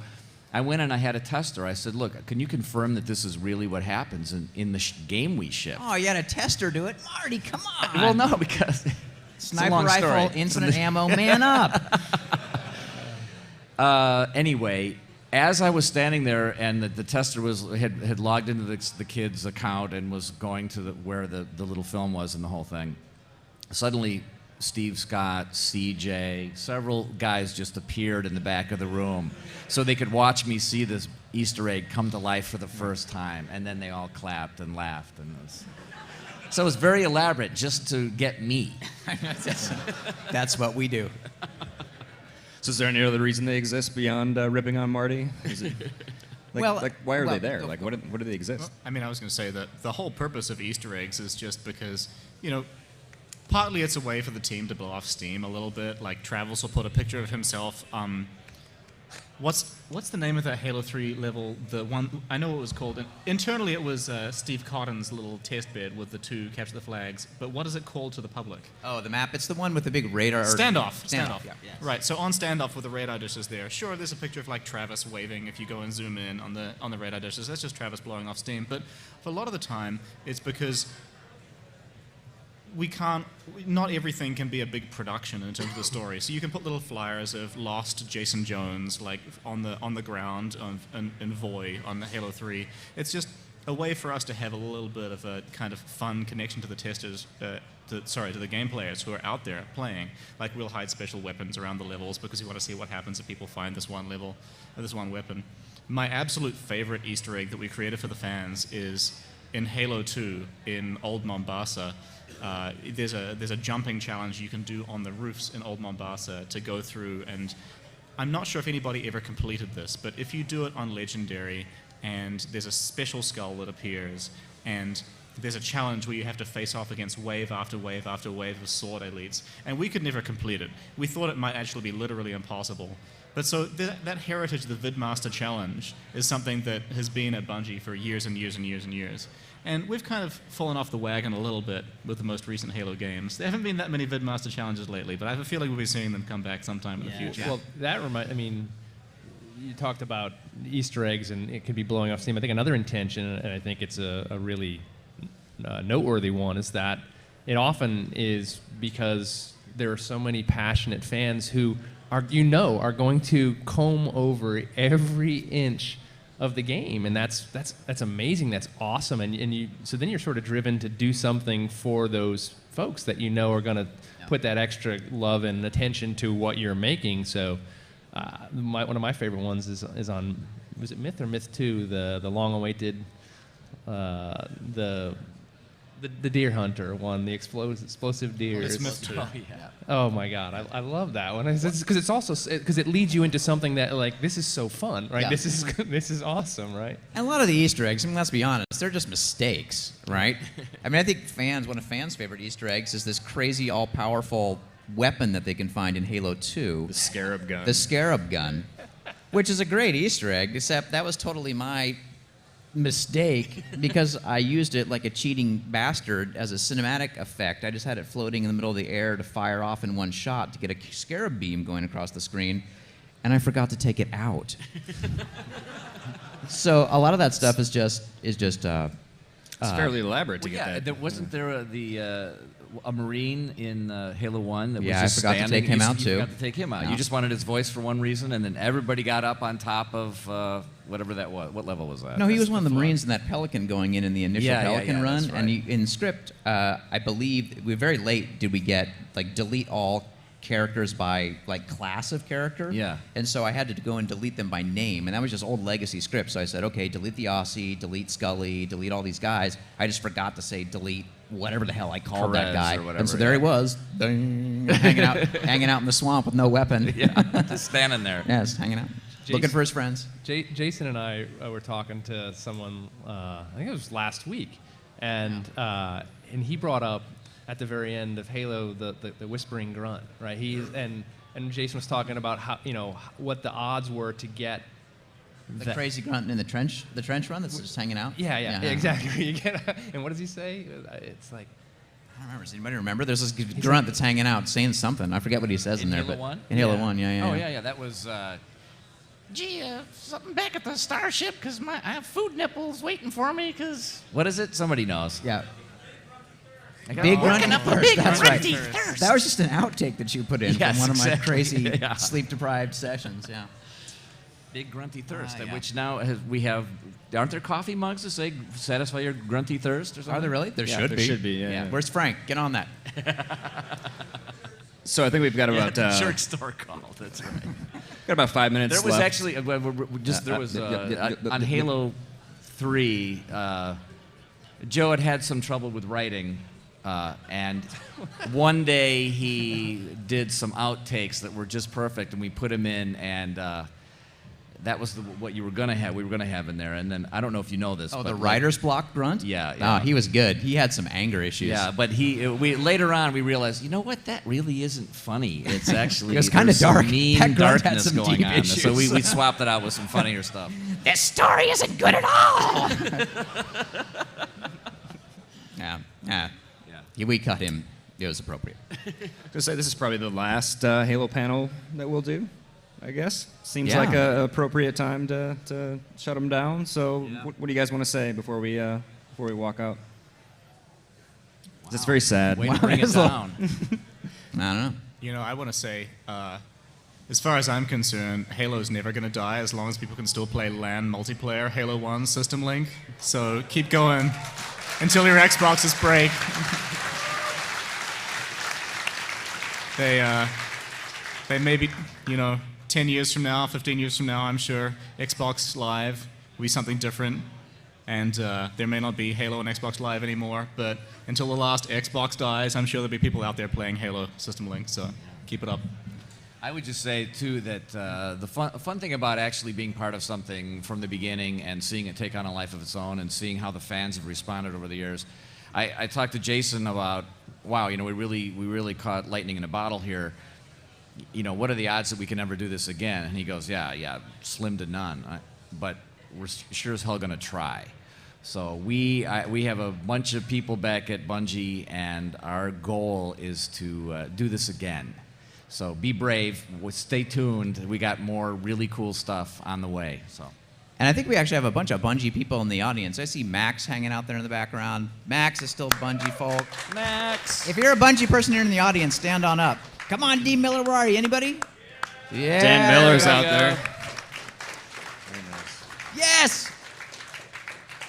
I went and I had a tester. I said, look, can you confirm that this is really what happens in the game we ship? Oh, you had a tester do it? Marty, come on. Well, no, because sniper rifle, infinite ammo, man up. Anyway, as I was standing there and the tester had logged into the kid's account and was going to where the little film was and the whole thing, suddenly Steve Scott, CJ, several guys just appeared in the back of the room so they could watch me see this Easter egg come to life for the first time, and then they all clapped and laughed. So it was very elaborate just to get me. That's what we do. So is there any other reason they exist beyond ripping on Marty? Is it, why are they there? Like, what do they exist? Well, I mean, I was going to say that the whole purpose of Easter eggs is just because, partly it's a way for the team to blow off steam a little bit. Like, Travis will put a picture of himself. What's the name of that Halo 3 level? The one, I know what it was called. Internally, it was Steve Cotton's little test bed with the two capture the flags. But what is it called to the public? Oh, the map. It's the one with the big radar. Standoff. Yeah. Yes. Right. So on Standoff with the radar dishes there. Sure, there's a picture of like Travis waving. If you go and zoom in on the radar dishes, that's just Travis blowing off steam. But for a lot of the time, it's because not everything can be a big production in terms of the story. So you can put little flyers of lost Jason Jones like on the ground in Voy on the Halo 3. It's just a way for us to have a little bit of a kind of fun connection to the testers, to the game players who are out there playing. Like, we'll hide special weapons around the levels because we want to see what happens if people find this one level or this one weapon. My absolute favorite Easter egg that we created for the fans is in Halo 2 in Old Mombasa. There's a jumping challenge you can do on the roofs in Old Mombasa to go through, and I'm not sure if anybody ever completed this, but if you do it on Legendary and there's a special skull that appears and there's a challenge where you have to face off against wave after wave after wave of sword elites, and we could never complete it. We thought it might actually be literally impossible. But so that heritage, the Vidmaster Challenge, is something that has been at Bungie for years and years and years and years. And we've kind of fallen off the wagon a little bit with the most recent Halo games. There haven't been that many Vidmaster Challenges lately, but I have a feeling we'll be seeing them come back sometime in the future. Well, I mean, you talked about Easter eggs, and it could be blowing off steam. I think another intention, and I think it's a really noteworthy one, is that it often is because there are so many passionate fans who are going to comb over every inch of the game, and that's amazing. That's awesome, and so then you're sort of driven to do something for those folks that you know are going to put that extra love and attention to what you're making. So one of my favorite ones is on, was it Myth or Myth 2, the long-awaited the deer hunter one, the explosive deer. It's Myth 2. Oh, yeah. Oh my God, I love that one because it's also because it leads you into something that like this is so fun, right? Yeah. This is awesome, right? And a lot of the Easter eggs, I mean, let's be honest, they're just mistakes, right? I mean, I think one of fans' favorite Easter eggs is this crazy, all-powerful weapon that they can find in Halo 2. The Scarab gun. The Scarab gun, which is a great Easter egg, except that was totally my mistake because I used it like a cheating bastard as a cinematic effect. I just had it floating in the middle of the air to fire off in one shot to get a Scarab beam going across the screen, and I forgot to take it out. So a lot of that stuff is just It's fairly elaborate to Well, get yeah, that. wasn't there a Marine in Halo 1 that Yeah, I was just forgot to standing? take him out, You too. forgot to take him out. Yeah. You just wanted his voice for one reason, and then everybody got up on top of whatever that was. What level was that? No, he That's was one of the fun. Marines in that Pelican going in the initial Yeah, Pelican run. that's And right. in script, I believe, we were very late did we get, like, delete all characters by, like, class of character. Yeah. And so I had to go and delete them by name. And that was just old legacy script. So I said, okay, delete the Aussie, delete Scully, delete all these guys. I just forgot to say delete whatever the hell I called that Perez guy. or whatever, And so there he was, ding, hanging out in the swamp with no weapon. Yeah, just standing there. Yeah, just hanging out. Looking for his friends. Jason and I were talking to someone, I think it was last week, and he brought up at the very end of Halo the Whispering Grunt, right? And Jason was talking about how what the odds were to get The crazy grunt in the trench run that's just hanging out. Yeah, exactly. You get, and what does he say? It's like, I don't remember. Does anybody remember? There's this grunt that's hanging out saying something. I forget what he says in there. Halo but 1? In Halo 1, yeah. Oh, yeah, that was... Gee, something back at the starship, because I have food nipples waiting for me, because... what is it? Somebody knows. Yeah. I got Big it. grunty up a thirst. big That's right. grunty thirst. That was just an outtake that you put in Yes, from one of my exactly. crazy Yeah. sleep-deprived sessions. Yeah. Big grunty thirst, yeah. which now we have... Aren't there coffee mugs that say satisfy your grunty thirst or something? Are there really? There Yeah, should there be. should be, yeah. Where's Frank? Get on that. So I think we've got Yeah, about the shirt store called. That's right. got about 5 minutes There was left. actually on Halo 3. Joe had some trouble with writing, and one day he did some outtakes that were just perfect, and we put him in, and that was what you were gonna have. We were gonna have in there, and then I don't know if you know this. Oh, but the writer's block grunt? Yeah, Oh, yeah. he was good. He had some anger issues. Yeah, but we later on we realized, you know what? That really isn't funny. It's actually It was kinda there's some dark. mean That grunt had darkness some going deep on. So we issues. swapped it out with some funnier stuff. This story isn't good at all! Yeah. Yeah. We cut him. It was appropriate. To say this is probably the last Halo panel that we'll do, I guess. Seems Yeah. like a appropriate time to shut them down. So, what do you guys want to say before we walk out? That's very sad. Way to bring it That's a little- down. I don't know. You know, I want to say, as far as I'm concerned, Halo's never going to die as long as people can still play LAN multiplayer, Halo 1 System Link. So keep going until your Xboxes break. They may be, 10 years from now, 15 years from now, I'm sure, Xbox Live will be something different. And there may not be Halo and Xbox Live anymore, but until the last Xbox dies, I'm sure there'll be people out there playing Halo System Link, so keep it up. I would just say, too, that the fun thing about actually being part of something from the beginning and seeing it take on a life of its own and seeing how the fans have responded over the years, I talked to Jason about, wow, we really caught lightning in a bottle here. What are the odds that we can ever do this again? And he goes, yeah, slim to none. But we're sure as hell going to try. So we have a bunch of people back at Bungie, and our goal is to do this again. So be brave. Stay tuned. We got more really cool stuff on the way. So. And I think we actually have a bunch of Bungie people in the audience. I see Max hanging out there in the background. Max is still Bungie folk. Max! If you're a Bungie person here in the audience, stand on up. Come on, D. Miller, where are you? Anybody? Yeah. Dan Miller's out there. Very nice. Yes!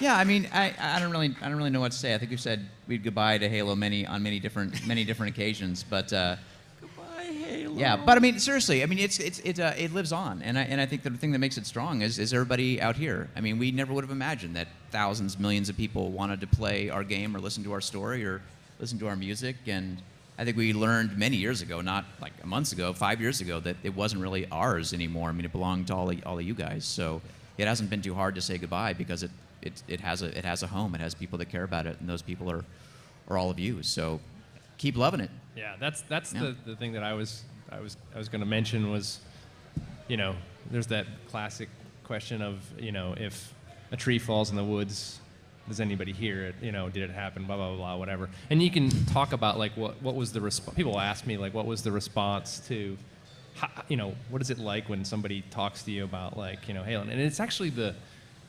Yeah, I mean, I don't really know what to say. I think we've said goodbye to Halo on many different occasions, but goodbye Halo. Yeah, but I mean, seriously, I mean, it lives on, and I think the thing that makes it strong is everybody out here. I mean, we never would have imagined that thousands, millions of people wanted to play our game or listen to our story or listen to our music, and I think we learned many years ago, not like months ago, 5 years ago, that it wasn't really ours anymore. I mean, it belonged to all of you guys. So it hasn't been too hard to say goodbye because it has a home. It has people that care about it, and those people are all of you. So keep loving it. Yeah, that's the thing that I was going to mention was, there's that classic question of, if a tree falls in the woods, does anybody hear it? Did it happen? Blah blah blah, whatever. And you can talk about like what was the response. People ask me like, what was the response to, what is it like when somebody talks to you about like, Halo? And it's actually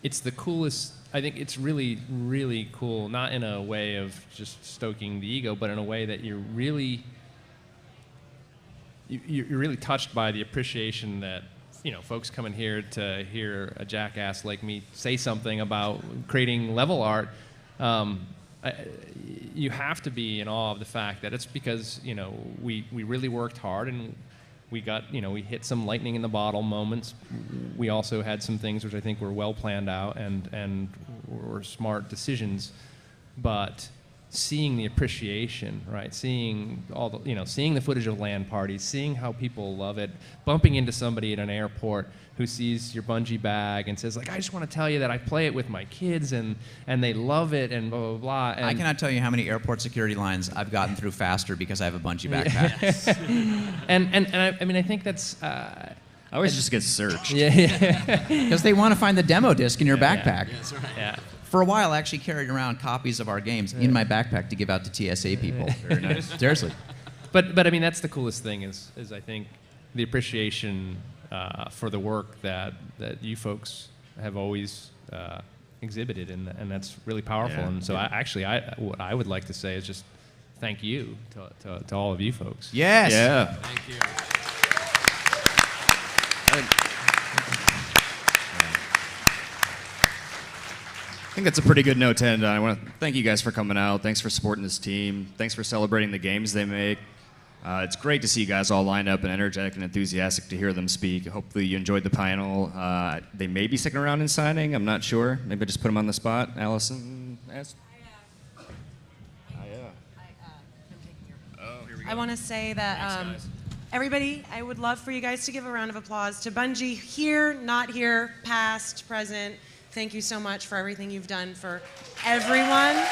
it's the coolest. I think it's really, really cool, not in a way of just stoking the ego, but in a way that you're really touched by the appreciation that, folks coming here to hear a jackass like me say something about creating level art. You have to be in awe of the fact that it's because, we really worked hard and we got, we hit some lightning in the bottle moments. We also had some things which I think were well planned out and were smart decisions. But seeing the appreciation, right? Seeing all the, seeing the footage of LAN parties, seeing how people love it, bumping into somebody at an airport who sees your Bungie bag and says, like, I just want to tell you that I play it with my kids and they love it and blah, blah, blah. And I cannot tell you how many airport security lines I've gotten through faster because I have a Bungie backpack. and I think that's... I always just get searched. Yeah. Because they want to find the demo disc in your backpack. Yeah, that's right. Yeah. For a while, I actually carried around copies of our games in my backpack to give out to TSA people. Very nice. Seriously. But I mean, that's the coolest thing is I think the appreciation for the work that you folks have always exhibited, and that's really powerful. Yeah. And so what I would like to say is just thank you to all of you folks. Yes. Yeah. Thank you. I think that's a pretty good note to end on. I want to thank you guys for coming out. Thanks for supporting this team. Thanks for celebrating the games they make. It's great to see you guys all lined up and energetic and enthusiastic to hear them speak. Hopefully you enjoyed the panel. They may be sticking around and signing. I'm not sure. Maybe I just put them on the spot. Allison? I want to say that everybody, I would love for you guys to give a round of applause to Bungie here, not here, past, present. Thank you so much for everything you've done for everyone. Thank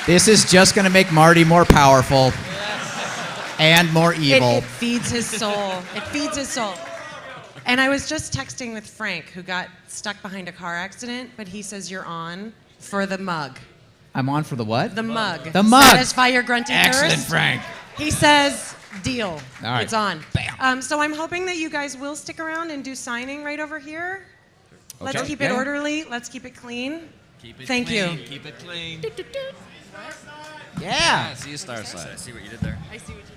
you. This is just going to make Marty more powerful and more evil. It feeds his soul. It feeds his soul. And I was just texting with Frank, who got stuck behind a car accident, but he says you're on for the mug. I'm on for the what? The mug. The mug. Satisfy your grunting Excellent, thirst. Frank. He says, deal. All right. It's on. Bam. So I'm hoping that you guys will stick around and do signing right over here. Let's Okay. keep it Yeah. orderly. Let's keep it clean. Keep it Thank clean. you. Keep it clean. Yeah. See you, Starside. I see what you did there. I see what you